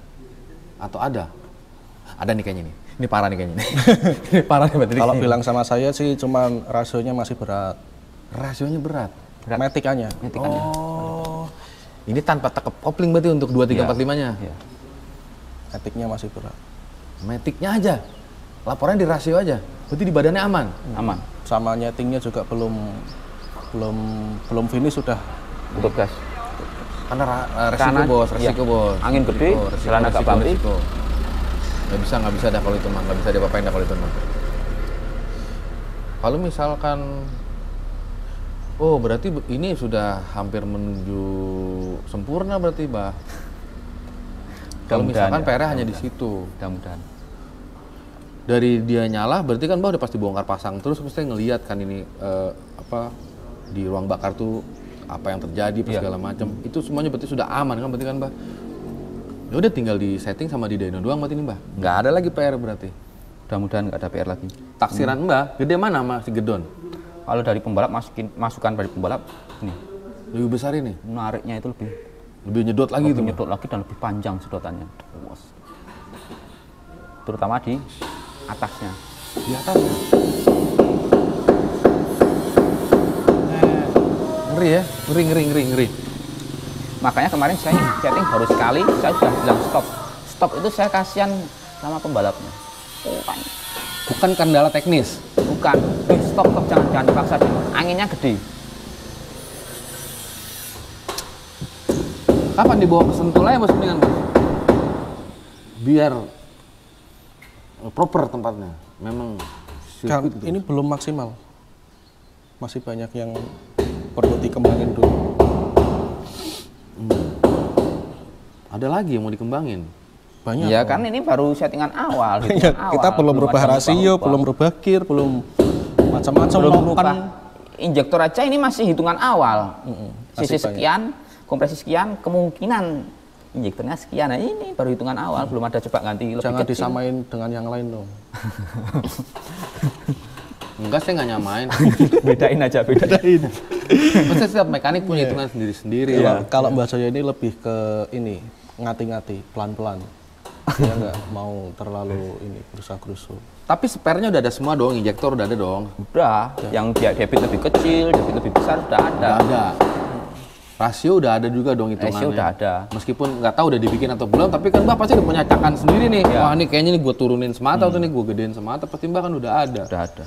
Speaker 3: Atau ada? Ada nih kayaknya nih. Ini parah nih kayaknya nih. Ini parah nih berarti.
Speaker 2: Kalau bilang sama saya sih cuman rasionya masih berat.
Speaker 3: Rasionya berat.
Speaker 2: Metikannya.
Speaker 1: Metikannya.
Speaker 3: Oh. Ini tanpa tekep kopling berarti untuk 2, 3, 4, 5-nya.
Speaker 1: Iya.
Speaker 2: Etiknya masih berat.
Speaker 3: Maticnya aja. Laporan di rasio aja. Berarti di badannya aman.
Speaker 1: Aman.
Speaker 2: Sama nyetingnya juga belum finish sudah.
Speaker 1: Untuk gas.
Speaker 3: Karena resiko, Bos. Resiko,
Speaker 1: iya.
Speaker 3: Bos.
Speaker 1: Angin gede, jalan agak bumpy.
Speaker 3: Nggak bisa dah kalau itu mah. Nggak bisa diapa-apain dah kalau itu mah. Kalau misalkan oh, berarti ini sudah hampir menuju sempurna berarti, Bah. Kalau misalkan PR-nya hanya di situ.
Speaker 1: Mudah-mudahan.
Speaker 3: Dari dia nyala, berarti kan Bah udah pasti bongkar pasang terus, pasti ngelihat kan ini apa di ruang bakar tuh apa yang terjadi, segala macam. Itu semuanya berarti sudah aman kan, berarti kan, Bah? Ya udah tinggal di setting sama di dyno doang berarti nih Mbah. Nggak ada lagi PR berarti.
Speaker 1: Mudah-mudahan nggak ada PR lagi.
Speaker 3: Taksiran Mbah, gede mana sama si Gedon?
Speaker 1: Kalau dari pembalap masukan dari pembalap ini
Speaker 3: Lebih besar ini?
Speaker 1: menariknya itu
Speaker 3: Lebih nyedot lagi
Speaker 1: lebih
Speaker 3: tuh.
Speaker 1: nyedot lagi dan lebih panjang sedotannya. Bos. Terutama di atasnya.
Speaker 3: Di atasnya. Ngeri ya, ngeri.
Speaker 1: Makanya kemarin saya setting baru sekali, saya sudah bilang stop. Stop itu saya kasihan sama pembalapnya.
Speaker 3: Bukan kendala teknis.
Speaker 1: Bukan. Stop, jangan dipaksa dulu. Anginnya gede.
Speaker 3: Kapan dibawa ke Sentul aja Bos mendingan Bos? Biar proper tempatnya. Memang sirkuit gitu.
Speaker 2: Ini belum maksimal. Masih banyak yang perlu dikembangin dulu.
Speaker 3: Ada lagi yang mau dikembangin.
Speaker 2: Banyak.
Speaker 1: Ya kan ini baru settingan awal.
Speaker 2: Ya, kita belum rubah rasio, belum rubah gear, belum macam-macam.
Speaker 1: Belum rubah injektor aja ini masih hitungan awal. Sisi sekian, kompresi sekian, kemungkinan injektornya sekian. Nah ini baru hitungan awal, belum ada coba ganti lebih
Speaker 2: Jangan
Speaker 1: kecil.
Speaker 2: disamain dengan yang lain dong.
Speaker 3: Enggak, saya nggak nyamain.
Speaker 1: Bedain aja, bedain.
Speaker 3: Maksudnya setiap mekanik punya hitungan sendiri-sendiri.
Speaker 2: Kalau Mbak Jaya ini lebih ke ini, ngati-ngati, pelan-pelan. Dia nggak mau terlalu ini, gerusa-gerusu.
Speaker 3: Tapi spare-nya udah ada semua dong, injektor udah ada dong.
Speaker 1: Udah, yang debit lebih kecil, debit lebih besar udah ada.
Speaker 3: Udah ada. Rasio udah ada juga dong hitungannya.
Speaker 1: Rasio udah ada.
Speaker 3: Meskipun nggak tahu udah dibikin atau belum, tapi kan Mbak pasti udah punya cakan sendiri nih.
Speaker 1: Ya.
Speaker 3: Wah ini kayaknya nih gue turunin semata atau nih gue gedein semata, pasti Mbak kan udah ada.
Speaker 1: Udah ada.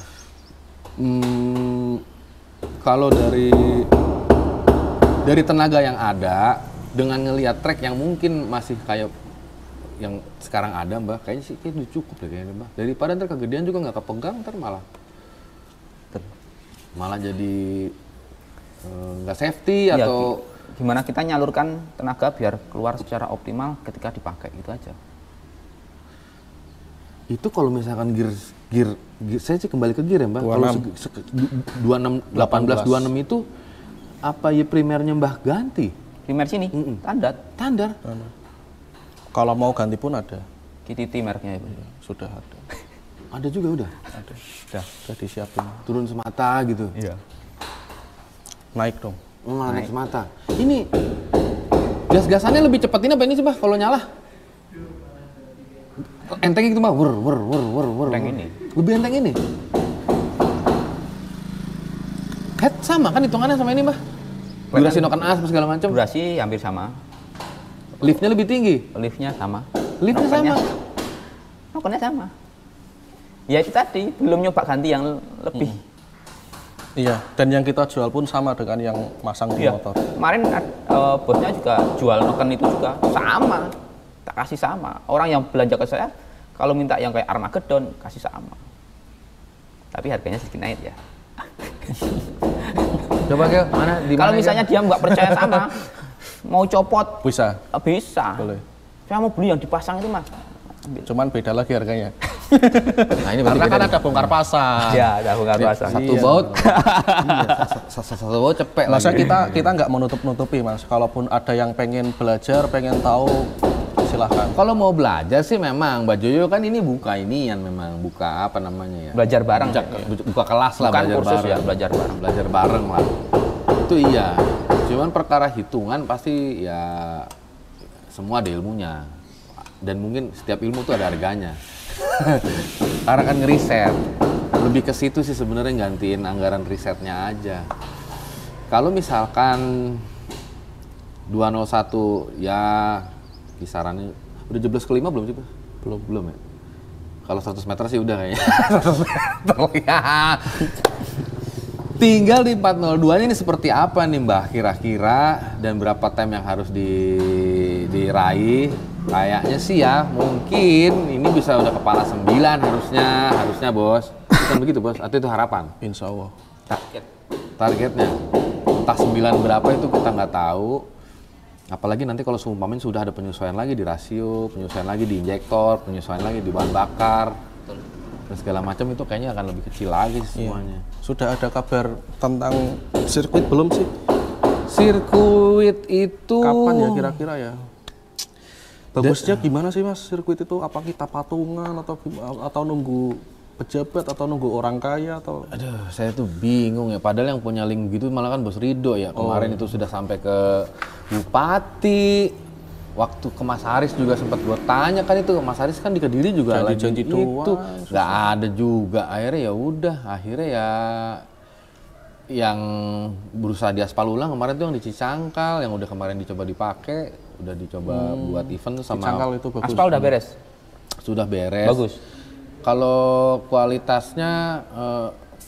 Speaker 3: Kalau dari tenaga yang ada, dengan ngelihat track yang mungkin masih kayak yang sekarang ada Mbak, kayaknya sih udah cukup deh kayaknya Mbak. Daripada ntar kegedean juga nggak kepegang, ntar malah jadi nggak safety
Speaker 1: Ya,
Speaker 3: atau
Speaker 1: gimana kita nyalurkan tenaga biar keluar secara optimal ketika dipakai, itu aja.
Speaker 3: itu kalau misalkan gear saya sih kembali ke gear ya Mbak. Kalau 26 18 26 itu apa ya primernya Mbah ganti?
Speaker 1: Primer sini,
Speaker 3: Standar.
Speaker 2: Kalau mau ganti pun ada.
Speaker 1: KTT mereknya itu.
Speaker 2: Sudah ada.
Speaker 3: Ada juga udah.
Speaker 2: Ada. Sudah disiapin.
Speaker 3: Turun semata gitu.
Speaker 1: Iya.
Speaker 2: Naik dong.
Speaker 3: Naik semata. Ini gas-gasannya lebih cepat ini apa ini sih Mbah kalau nyala? Enteng gitu Mbah, wur.
Speaker 1: Enteng ini.
Speaker 3: Lebih enteng ini. Head sama kan hitungannya sama ini Mbah? Durasi noken as segala macam.
Speaker 1: Durasi hampir sama.
Speaker 3: Liftnya lebih tinggi.
Speaker 1: Liftnya sama.
Speaker 3: Liftnya sama.
Speaker 1: Nokennya sama. Ya itu tadi, belum nyoba ganti yang lebih.
Speaker 2: Iya, dan yang kita jual pun sama dengan yang masang di motor.
Speaker 1: Kemarin bosnya juga jual noken itu juga sama. Tak kasih sama. Orang yang belanja ke saya, kalau minta yang kayak Armageddon, kasih sama. Tapi harganya sedikit naik ya.
Speaker 3: Coba ke mana?
Speaker 1: Kalau misalnya dia nggak percaya sama, mau copot,
Speaker 2: Bisa.
Speaker 1: Bisa.
Speaker 2: Boleh.
Speaker 1: Saya mau beli yang dipasang itu Mas.
Speaker 2: Cuman beda lagi harganya.
Speaker 3: Nah ini berarti
Speaker 2: Karena kan ada bongkar pasang.
Speaker 1: Ya, ada bongkar pasang.
Speaker 3: satu baut. Satu baut cepet
Speaker 2: Masa
Speaker 3: lagi.
Speaker 2: kita nggak menutup-nutupi Mas. Kalaupun ada yang pengen belajar, pengen tahu, silahkan.
Speaker 3: Kalau mau belajar sih memang Mbak Joyo kan ini buka inian memang buka apa namanya ya?
Speaker 1: Belajar bareng.
Speaker 3: Buka kelas lah,
Speaker 1: Bukan
Speaker 3: belajar
Speaker 1: kursus
Speaker 3: bareng.
Speaker 1: ya, belajar bareng.
Speaker 3: Belajar bareng lah. Itu iya. Cuman perkara hitungan pasti ya semua ada ilmunya. Dan mungkin setiap ilmu tuh ada harganya. Karena kan ngeriset. Lebih ke situ sih sebenarnya gantiin anggaran risetnya aja. Kalau misalkan 201 ya kisarannya udah jeblos ke 5 belum sih, Pak? Belum ya. Kalau 100 meter sih udah kayaknya. 100 meter ya. Tinggal di 402-nya ini seperti apa nih Mbah kira-kira dan berapa time yang harus diraih? Kayaknya sih ya mungkin ini bisa udah kepala 9 harusnya Bos. Bukan begitu Bos, atau itu harapan?
Speaker 2: Insya Allah.
Speaker 3: Targetnya entah 9 berapa itu kita nggak tahu. Apalagi nanti kalau seumpamanya sudah ada penyesuaian lagi di rasio, penyesuaian lagi di injektor, penyesuaian lagi di bahan bakar dan segala macam itu kayaknya akan lebih kecil lagi semuanya.
Speaker 2: Sudah ada kabar tentang sirkuit belum sih?
Speaker 3: Sirkuit itu
Speaker 2: Kapan ya kira-kira ya? Bagusnya gimana sih Mas sirkuit itu? Apa kita patungan atau nunggu pejabat atau nunggu orang kaya atau?
Speaker 3: Aduh, saya tuh bingung ya. Padahal yang punya link gitu malah kan Bos Rido ya. Kemarin itu sudah sampai ke Bupati. Waktu ke Mas Haris juga sempat gue tanya kan itu, Mas Haris kan di Kediri juga lagi
Speaker 2: janji
Speaker 3: itu,
Speaker 2: doang,
Speaker 3: nggak ada juga. Akhirnya ya udah, akhirnya ya yang berusaha diaspal ulang kemarin tuh yang di Cicangkal, yang udah kemarin dicoba dipakai, udah dicoba buat event tuh sama.
Speaker 2: Cicangkal itu bagus.
Speaker 1: Aspal udah beres?
Speaker 3: Sudah beres.
Speaker 1: Bagus.
Speaker 3: Kalau kualitasnya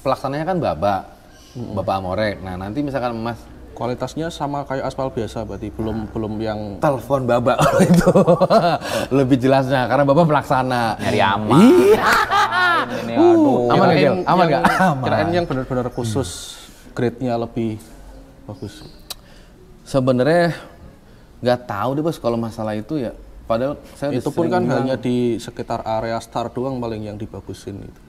Speaker 3: pelaksananya kan Bapak Amorek. Nah nanti misalkan Mas
Speaker 2: Kualitasnya sama kayak aspal biasa berarti belum yang
Speaker 3: telepon Bapak itu lebih jelasnya karena Bapak pelaksana.
Speaker 1: Nyari aman.
Speaker 3: Iya.
Speaker 1: Ini aduh.
Speaker 3: Aman nggak, Gel? Aman nggak?
Speaker 2: Kirain yang benar-benar khusus grade-nya lebih bagus.
Speaker 3: Sebenarnya nggak tahu deh Bos kalau masalah itu ya. Padahal saya
Speaker 2: Itu pun kan hanya di sekitar area start doang paling yang dibagusin itu.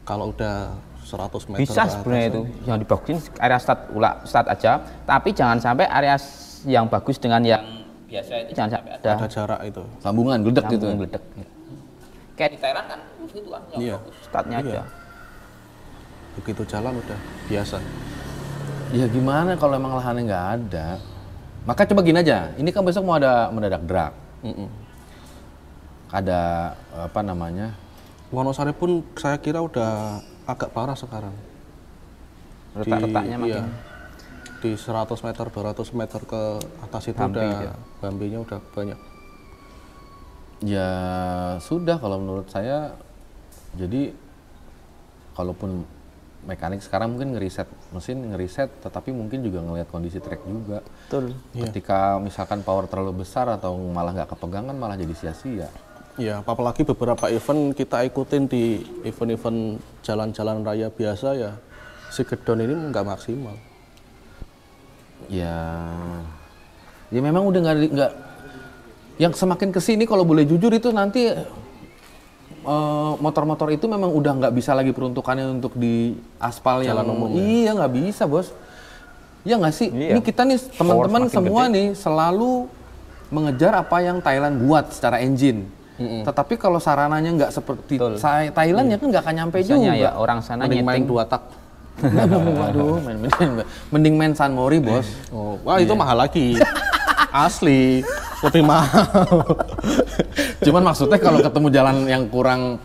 Speaker 2: Kalau udah 100 meter
Speaker 1: Bisa sebenarnya itu yang dibagusin area start aja, tapi jangan sampai area yang bagus dengan yang biasa itu jangan sampai
Speaker 2: ada jarak itu.
Speaker 3: sambungan gledek gitu.
Speaker 1: sambung gledek. Kayak di Thailand kan itu kan yang
Speaker 2: Iya.
Speaker 1: bagus, startnya aja.
Speaker 2: Begitu jalan udah biasa.
Speaker 3: Ya gimana kalau emang lahannya nggak ada? Maka coba gini aja. Ini kan besok mau ada mendadak drag. Ada apa namanya?
Speaker 2: Wonosari pun saya kira udah agak parah sekarang.
Speaker 1: Retak-retaknya makin.
Speaker 2: Iya, di 100 meter, 200 meter ke atas itu
Speaker 1: Bambi,
Speaker 2: udah
Speaker 1: ya.
Speaker 2: bambinya udah banyak.
Speaker 3: Ya sudah kalau menurut saya. Jadi kalaupun mekanik sekarang mungkin ngeriset mesin, tetapi mungkin juga ngelihat kondisi trek juga.
Speaker 1: Betul.
Speaker 3: Ketika misalkan power terlalu besar atau malah nggak kepegangan malah jadi sia-sia.
Speaker 2: Ya, apalagi beberapa event kita ikutin di event-event jalan-jalan raya biasa ya, si gedon ini nggak maksimal.
Speaker 3: Ya memang udah nggak. Yang semakin kesini kalau boleh jujur itu nanti motor-motor itu memang udah nggak bisa lagi peruntukannya untuk di aspal
Speaker 2: Jalan
Speaker 3: yang
Speaker 2: umum,
Speaker 3: iya nggak bisa Bos. Ya nggak sih?
Speaker 1: Iya.
Speaker 3: Ini kita nih teman-teman
Speaker 1: semakin
Speaker 3: semua
Speaker 1: gede.
Speaker 3: nih selalu mengejar apa yang Thailand buat secara engine. Tetapi kalau sarananya nggak seperti
Speaker 1: Betul.
Speaker 3: Thailand ya kan nggak akan nyampe
Speaker 1: Biasanya
Speaker 3: juga.
Speaker 1: ya orang sana
Speaker 2: Mending main
Speaker 1: nyeting
Speaker 2: 2 tak.
Speaker 3: Waduh, mending main San Mori Bos.
Speaker 2: Oh, wah itu mahal lagi. Asli, lebih mahal.
Speaker 3: Cuman maksudnya kalau ketemu jalan yang kurang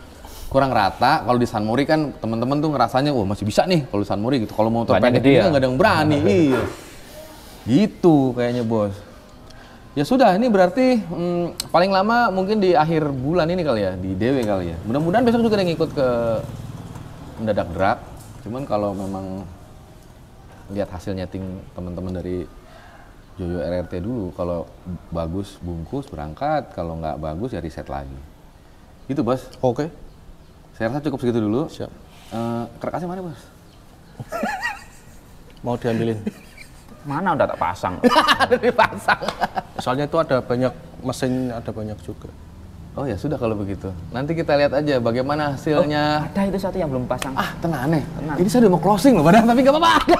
Speaker 3: rata, kalau di San Mori kan teman-teman tuh ngerasanya, wah masih bisa nih kalau di San Mori gitu. Kalau motor
Speaker 1: Banyak
Speaker 3: pendek
Speaker 1: gede
Speaker 3: ini
Speaker 1: ya?
Speaker 3: kan nggak ada yang berani. Iya. Gitu kayaknya Bos. Ya sudah, ini berarti paling lama mungkin di akhir bulan ini kali ya, di DW kali ya. Mudah-mudahan besok juga ada yang ikut ke mendadak drag. Cuman kalau memang lihat hasil nyeting teman-teman dari Joyo RRT dulu, kalau bagus bungkus berangkat, kalau nggak bagus ya reset lagi. Gitu Bos.
Speaker 2: Oke,
Speaker 3: Saya rasa cukup segitu dulu.
Speaker 2: siap.
Speaker 3: Kerkasnya mana Bos?
Speaker 2: Mau diambilin.
Speaker 1: mana udah tak pasang.
Speaker 3: Ada dipasang.
Speaker 2: Soalnya itu ada banyak mesin, ada banyak juga.
Speaker 3: Oh ya sudah kalau begitu. Nanti kita lihat aja bagaimana hasilnya.
Speaker 1: Ada itu satu yang belum pasang.
Speaker 3: Ah tenang nih.
Speaker 1: Tenang.
Speaker 3: Ini saya udah mau closing loh padahal, tapi nggak apa-apa.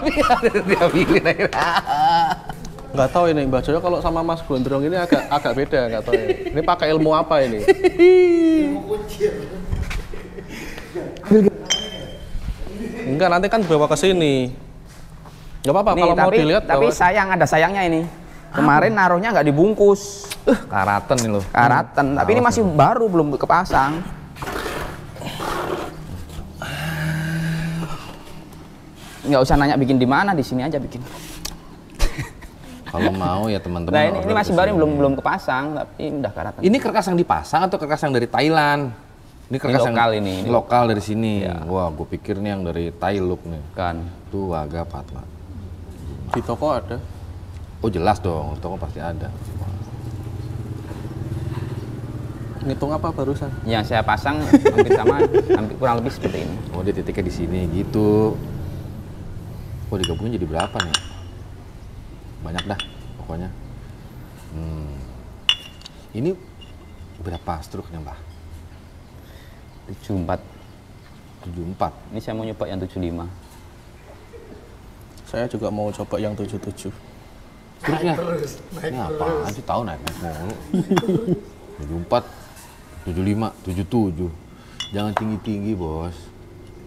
Speaker 3: Dia pilih akhirnya.
Speaker 2: Nggak tahu ini Mbak Joyo kalau sama Mas Gondrong ini agak beda, nggak tahu ini. Ini pakai ilmu apa ini? Enggak, nanti kan bawa ke sini. Nggak apa-apa
Speaker 1: Nih,
Speaker 2: kalau mau dilihat.
Speaker 1: tapi
Speaker 2: bawa-
Speaker 1: sayang ada sayangnya ini. Kemarin naruhnya nggak dibungkus.
Speaker 3: Karatan nih loh.
Speaker 1: Karatan, tapi ini masih baru belum kepasang. Nggak usah nanya bikin di mana, di sini aja bikin.
Speaker 3: Kalau mau ya teman-teman.
Speaker 1: Nah, ini
Speaker 3: order
Speaker 1: masih
Speaker 3: ke
Speaker 1: baru
Speaker 3: sini.
Speaker 1: belum kepasang, tapi udah karatan.
Speaker 3: Ini kerkas yang dipasang atau kerkas yang dari Thailand? Ini kerkas yang
Speaker 1: lokal ini
Speaker 3: lokal dari sini.
Speaker 1: Ya.
Speaker 3: Wah, gue pikir nih yang dari Thailand nih.
Speaker 1: Kan.
Speaker 3: Tuh agak patlah.
Speaker 2: Di toko ada.
Speaker 3: Oh jelas dong, toko pasti ada.
Speaker 2: Ngitung apa barusan?
Speaker 1: Yang saya pasang hampir sama, hampir kurang lebih seperti ini.
Speaker 3: Oh dia titiknya di sini gitu. Oh digabungin jadi berapa nih? Banyak dah pokoknya. Ini berapa struknya Mbah?
Speaker 1: 74.
Speaker 3: 74.
Speaker 1: Ini saya mau nyoba yang 75.
Speaker 2: Saya juga mau coba yang 77.
Speaker 3: Seterusnya. Ini apaan sih, tahu naik mulu. 74, 75, 77. Jangan tinggi-tinggi, Bos.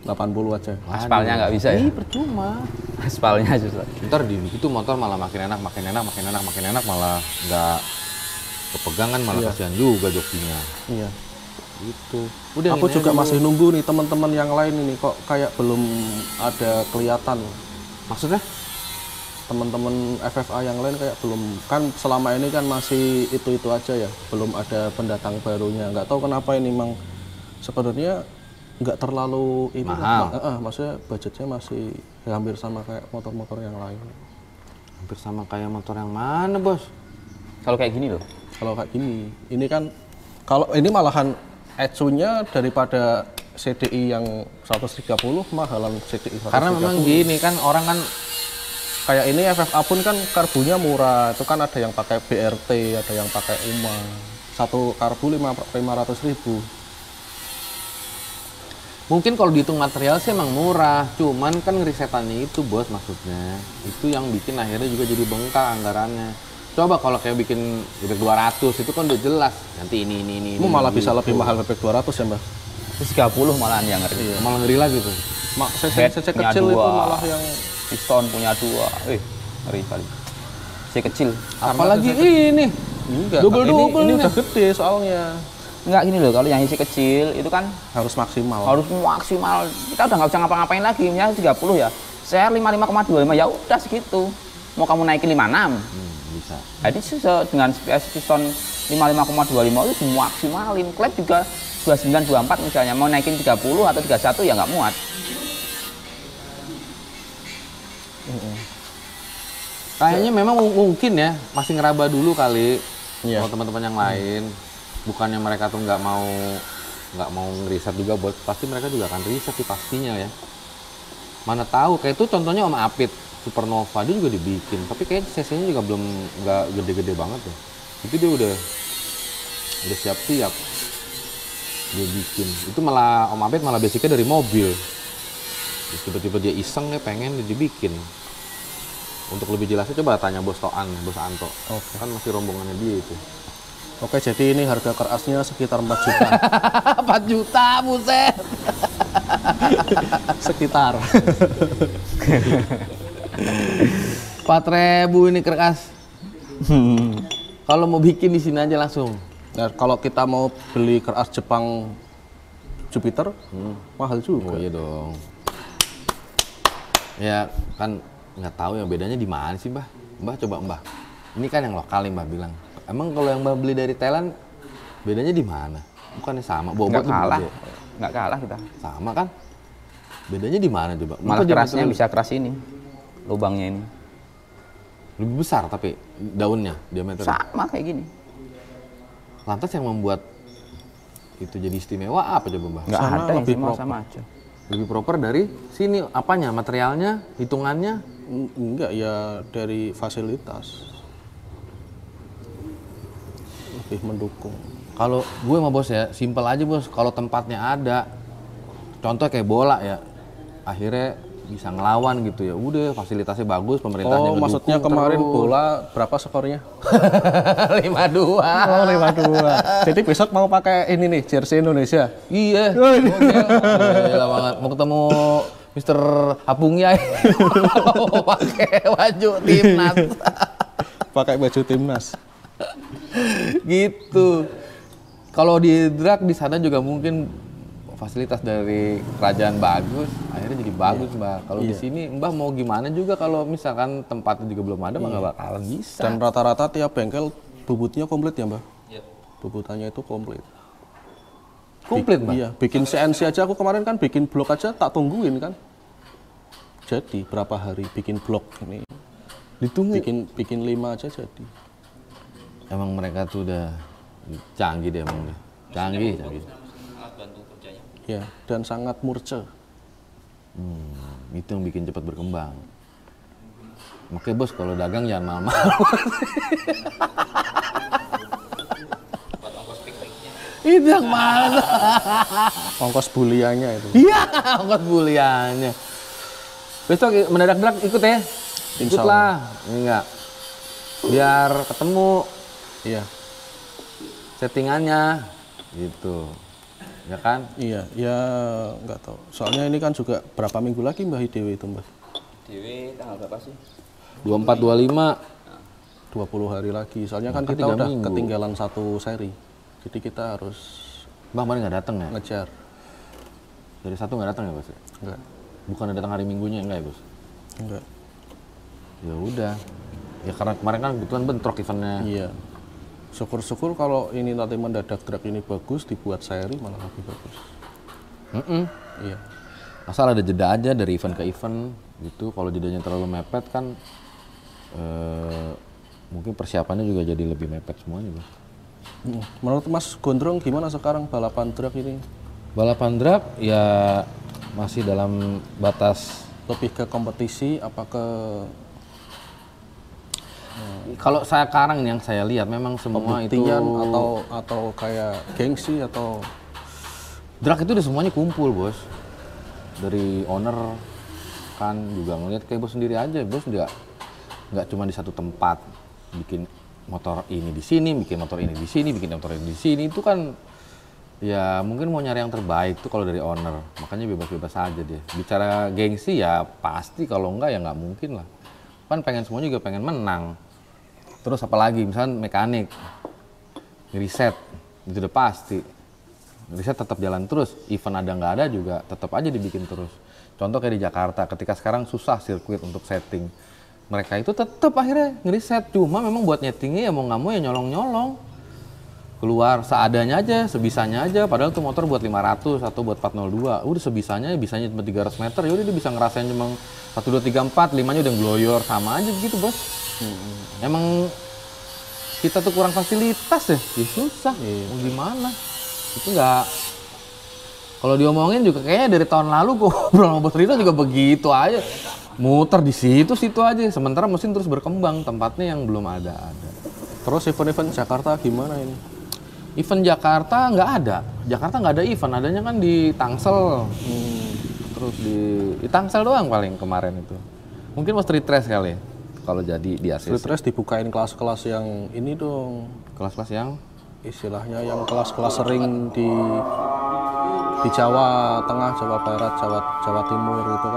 Speaker 2: 80 aja.
Speaker 1: Aspalnya nggak bisa ya?
Speaker 3: Percuma.
Speaker 1: Aspalnya susah.
Speaker 3: Ntar di itu motor malah makin enak malah nggak kepegangan, malah kasihan juga jokinya.
Speaker 2: Iya.
Speaker 3: Gitu.
Speaker 2: Aku juga masih nunggu nih teman-teman yang lain ini kok kayak belum ada kelihatan.
Speaker 3: Maksudnya?
Speaker 2: Teman-teman FFA yang lain kayak belum, kan selama ini kan masih itu aja ya, belum ada pendatang barunya. Nggak tahu kenapa ini, memang sebenarnya nggak terlalu ini
Speaker 3: mahal.
Speaker 2: Maksudnya budgetnya masih hampir sama kayak motor-motor yang lain.
Speaker 3: Hampir sama kayak motor yang mana, Bos?
Speaker 1: Kalau kayak gini loh.
Speaker 2: Kalau kayak gini, ini kan kalau ini malahan ECU-nya daripada CDI yang 130 mahalan CDI 130.
Speaker 3: Karena memang gini kan, orang kan
Speaker 2: kayak ini FFA pun kan karbunya murah, itu kan ada yang pakai BRT, ada yang pakai UMA. Satu karbu 500.000.
Speaker 3: mungkin kalau dihitung material sih emang murah, cuman kan ngerisetannya itu, Bos, maksudnya. Itu yang bikin akhirnya juga jadi bengkak anggarannya. Coba kalau kayak bikin bebek 200 itu kan udah jelas. Nanti ini.
Speaker 2: Malah bisa lebih mahal bebek 200 ya, Mbak?
Speaker 1: 30 malahan yang ngeri.
Speaker 3: Iya. Malah ngeri lagi tuh.
Speaker 2: CC kecil itu malah yang
Speaker 1: piston punya 2. Ngeri kali. CC kecil.
Speaker 3: Apalagi ini.
Speaker 2: Enggak,
Speaker 3: Double
Speaker 2: ini
Speaker 3: nih.
Speaker 2: udah gede soalnya.
Speaker 1: Enggak gini loh, kalau yang isi kecil itu kan
Speaker 2: Harus maksimal.
Speaker 1: harus maksimal. Kita udah nggak bisa ngapa-ngapain lagi. Misalnya 30 ya. Share 55,25 ya udah segitu. Mau kamu naikin 56.
Speaker 3: Bisa.
Speaker 1: Jadi dengan piston 55,25 itu maksimalin. Klep juga 2924 misalnya, mau naikin 30 atau 31 ya nggak muat.
Speaker 3: Kayaknya memang mungkin ya masih ngeraba dulu kali.
Speaker 2: Iya.
Speaker 3: Kalau teman-teman yang lain, bukannya mereka tuh nggak mau ngeriset juga, buat pasti mereka juga akan riset sih pastinya ya. Mana tahu, kayak itu contohnya Om Apit Supernova, dia juga dibikin, tapi kayak cc-nya juga belum nggak gede-gede banget ya. Itu dia udah siap-siap dia bikin. Itu malah Om Apit malah basicnya dari mobil. Terus tiba-tiba dia iseng nih pengen dibikin. Untuk lebih jelasnya coba tanya Bos Toan, Bos Anto.
Speaker 2: Oke.
Speaker 3: Kan masih rombongannya dia itu.
Speaker 2: Oke, jadi ini harga kerasnya sekitar 4 juta.
Speaker 3: 4 juta, buset.
Speaker 2: Sekitar.
Speaker 3: 4.000 ini keras. Kalau mau bikin di sini aja langsung.
Speaker 2: Nah, kalau kita mau beli keras Jepang Jupiter, mahal juga.
Speaker 3: Oh iya dong. Ya kan nggak tahu yang bedanya di mana sih, Mbah. Mbah coba Mbah. Ini kan yang lokal nih Mbah bilang. Emang kalau yang Mbah beli dari Thailand bedanya di mana? Bukannya sama?
Speaker 1: Nggak kalah. Nggak kalah kita.
Speaker 3: Sama kan? Bedanya di mana coba?
Speaker 1: Malah kerasnya bisa keras ini. Lubangnya ini.
Speaker 3: Lebih besar tapi daunnya, diameternya.
Speaker 1: Sama kayak gini.
Speaker 3: Lantas yang membuat itu jadi istimewa apa coba Mbah?
Speaker 1: Nggak
Speaker 2: Sama,
Speaker 1: ada yang
Speaker 2: lebih
Speaker 1: sama aja.
Speaker 3: Lebih proper dari sini apanya? Materialnya, hitungannya?
Speaker 2: Enggak, ya dari fasilitas. Lebih mendukung.
Speaker 3: Kalau gue sama Bos ya, simpel aja Bos. Kalau tempatnya ada, contoh kayak bola ya, akhirnya bisa ngelawan gitu ya. Udah fasilitasnya bagus, pemerintahnya ngedukung.
Speaker 2: Maksudnya kemarin
Speaker 3: terus.
Speaker 2: bola berapa skornya?
Speaker 3: 5-2.
Speaker 2: Oh, 5-2. Jadi besok mau pakai ini nih, jersey Indonesia.
Speaker 3: Iya. Gila banget. Mau ketemu Mr. Apungnya mau pakai baju timnas.
Speaker 2: Pakai baju timnas.
Speaker 3: Gitu. Kalau di drag di sana juga mungkin fasilitas dari kerajaan bagus, akhirnya jadi bagus, Mbak. Kalau di sini Mbak mau gimana juga kalau misalkan tempatnya juga belum ada, Mbak nggak bakalan bisa.
Speaker 2: Dan rata-rata tiap bengkel bubutnya komplit ya, Mbak? Iya. Bubutannya itu komplit.
Speaker 3: Komplit, Mbak?
Speaker 2: Iya, bikin CNC aja aku kemarin kan bikin blok aja tak tungguin kan. Jadi berapa hari bikin blok ini?
Speaker 3: Ditunggu.
Speaker 2: Bikin 5 aja jadi.
Speaker 3: Emang mereka tuh udah canggih deh emang deh. Canggih.
Speaker 2: Ya, dan sangat murce.
Speaker 3: Itu yang bikin cepat berkembang. Makanya Bos kalau dagang jangan mahal-mahal. Itu yang mahal.
Speaker 2: Ongkos buliannya itu.
Speaker 3: Iya, ongkos buliannya. Besok mendadak-dadak ikut ya.
Speaker 2: Insya
Speaker 3: Ikutlah. Enggak. biar ketemu
Speaker 2: Iya.
Speaker 3: settingannya gitu. Ya kan?
Speaker 2: Iya, ya nggak tahu. Soalnya ini kan juga berapa minggu lagi Mbah Dewi itu, Mbah?
Speaker 1: Dewi tanggal berapa sih?
Speaker 3: 24 25
Speaker 2: 20 hari lagi. Soalnya kan
Speaker 3: Maka
Speaker 2: kita
Speaker 3: 3
Speaker 2: udah
Speaker 3: minggu.
Speaker 2: ketinggalan satu seri. Jadi kita harus
Speaker 3: Bang kemarin nggak datang ya?
Speaker 2: ngejar.
Speaker 3: Dari satu nggak datang ya bos?
Speaker 2: Enggak.
Speaker 3: Bukan datang hari minggunya enggak ya bos?
Speaker 2: Enggak.
Speaker 3: Ya udah. Ya karena kemarin kan kebetulan bentrok eventnya.
Speaker 2: Iya. Syukur-syukur kalau ini nanti mendadak drag ini bagus, dibuat seri malah lebih bagus. Iya.
Speaker 3: Asal ada jeda aja dari event ke event gitu. Kalau jedanya terlalu mepet kan mungkin persiapannya juga jadi lebih mepet semuanya bos.
Speaker 2: Menurut Mas Gondrong gimana sekarang balapan drag ini?
Speaker 3: Balapan drag ya masih dalam batas.
Speaker 2: Lebih ke kompetisi apa ke
Speaker 3: Kalau sekarang yang saya lihat memang semua itu
Speaker 2: pembuktian atau kayak gengsi atau
Speaker 3: drag itu udah semuanya kumpul bos. Dari owner kan juga ngeliat kayak bos sendiri aja, bos nggak cuma di satu tempat bikin motor ini di sini, bikin motor ini di sini, bikin motor ini di sini. Itu kan ya mungkin mau nyari yang terbaik tuh kalau dari owner, makanya bebas-bebas aja dia. Bicara gengsi ya pasti, kalau enggak ya nggak mungkin lah. Kan pengen semuanya juga pengen menang. Terus apalagi misalnya mekanik riset itu udah pasti. Riset tetap jalan terus, event ada nggak ada juga tetap aja dibikin terus. Contoh kayak di Jakarta, ketika sekarang susah sirkuit untuk setting, mereka itu tetap akhirnya ngeriset. Cuma memang buat nyetingnya ya mau nggak mau ya nyolong-nyolong. Keluar seadanya aja, sebisanya aja. Padahal tuh motor buat 500 atau buat 402. Udah sebisanya cuma 300 meter. Ya udah dia bisa ngerasain cuma 1, 2, 3, 4, 5-nya udah ngloyor. Sama aja begitu bos. Emang kita tuh kurang fasilitas ya, ya susah. Mau gimana? Itu nggak. Kalau diomongin juga kayaknya dari tahun lalu gue ngobrol sama Bos Rino juga begitu aja. Muter di situ aja. Sementara mesin terus berkembang, tempatnya yang belum ada.
Speaker 2: terus event-event Jakarta gimana ini?
Speaker 3: Event Jakarta nggak ada. Jakarta nggak ada event, adanya kan di Tangsel. Terus di Tangsel doang paling kemarin itu. Mungkin mau street race kali, kalau jadi di ACC.
Speaker 2: Street race dibukain kelas-kelas yang ini dong.
Speaker 3: Kelas-kelas yang
Speaker 2: Istilahnya yang kelas-kelas sering di Jawa Tengah, Jawa Barat, Jawa Timur itu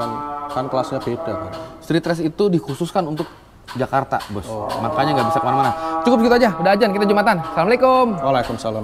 Speaker 2: kan kelasnya beda kan.
Speaker 3: street race itu dikhususkan untuk Jakarta, bos. Makanya nggak bisa kemana-mana. Cukup gitu aja, udah ajan, kita Jumatan. Assalamualaikum.
Speaker 2: Waalaikumsalam.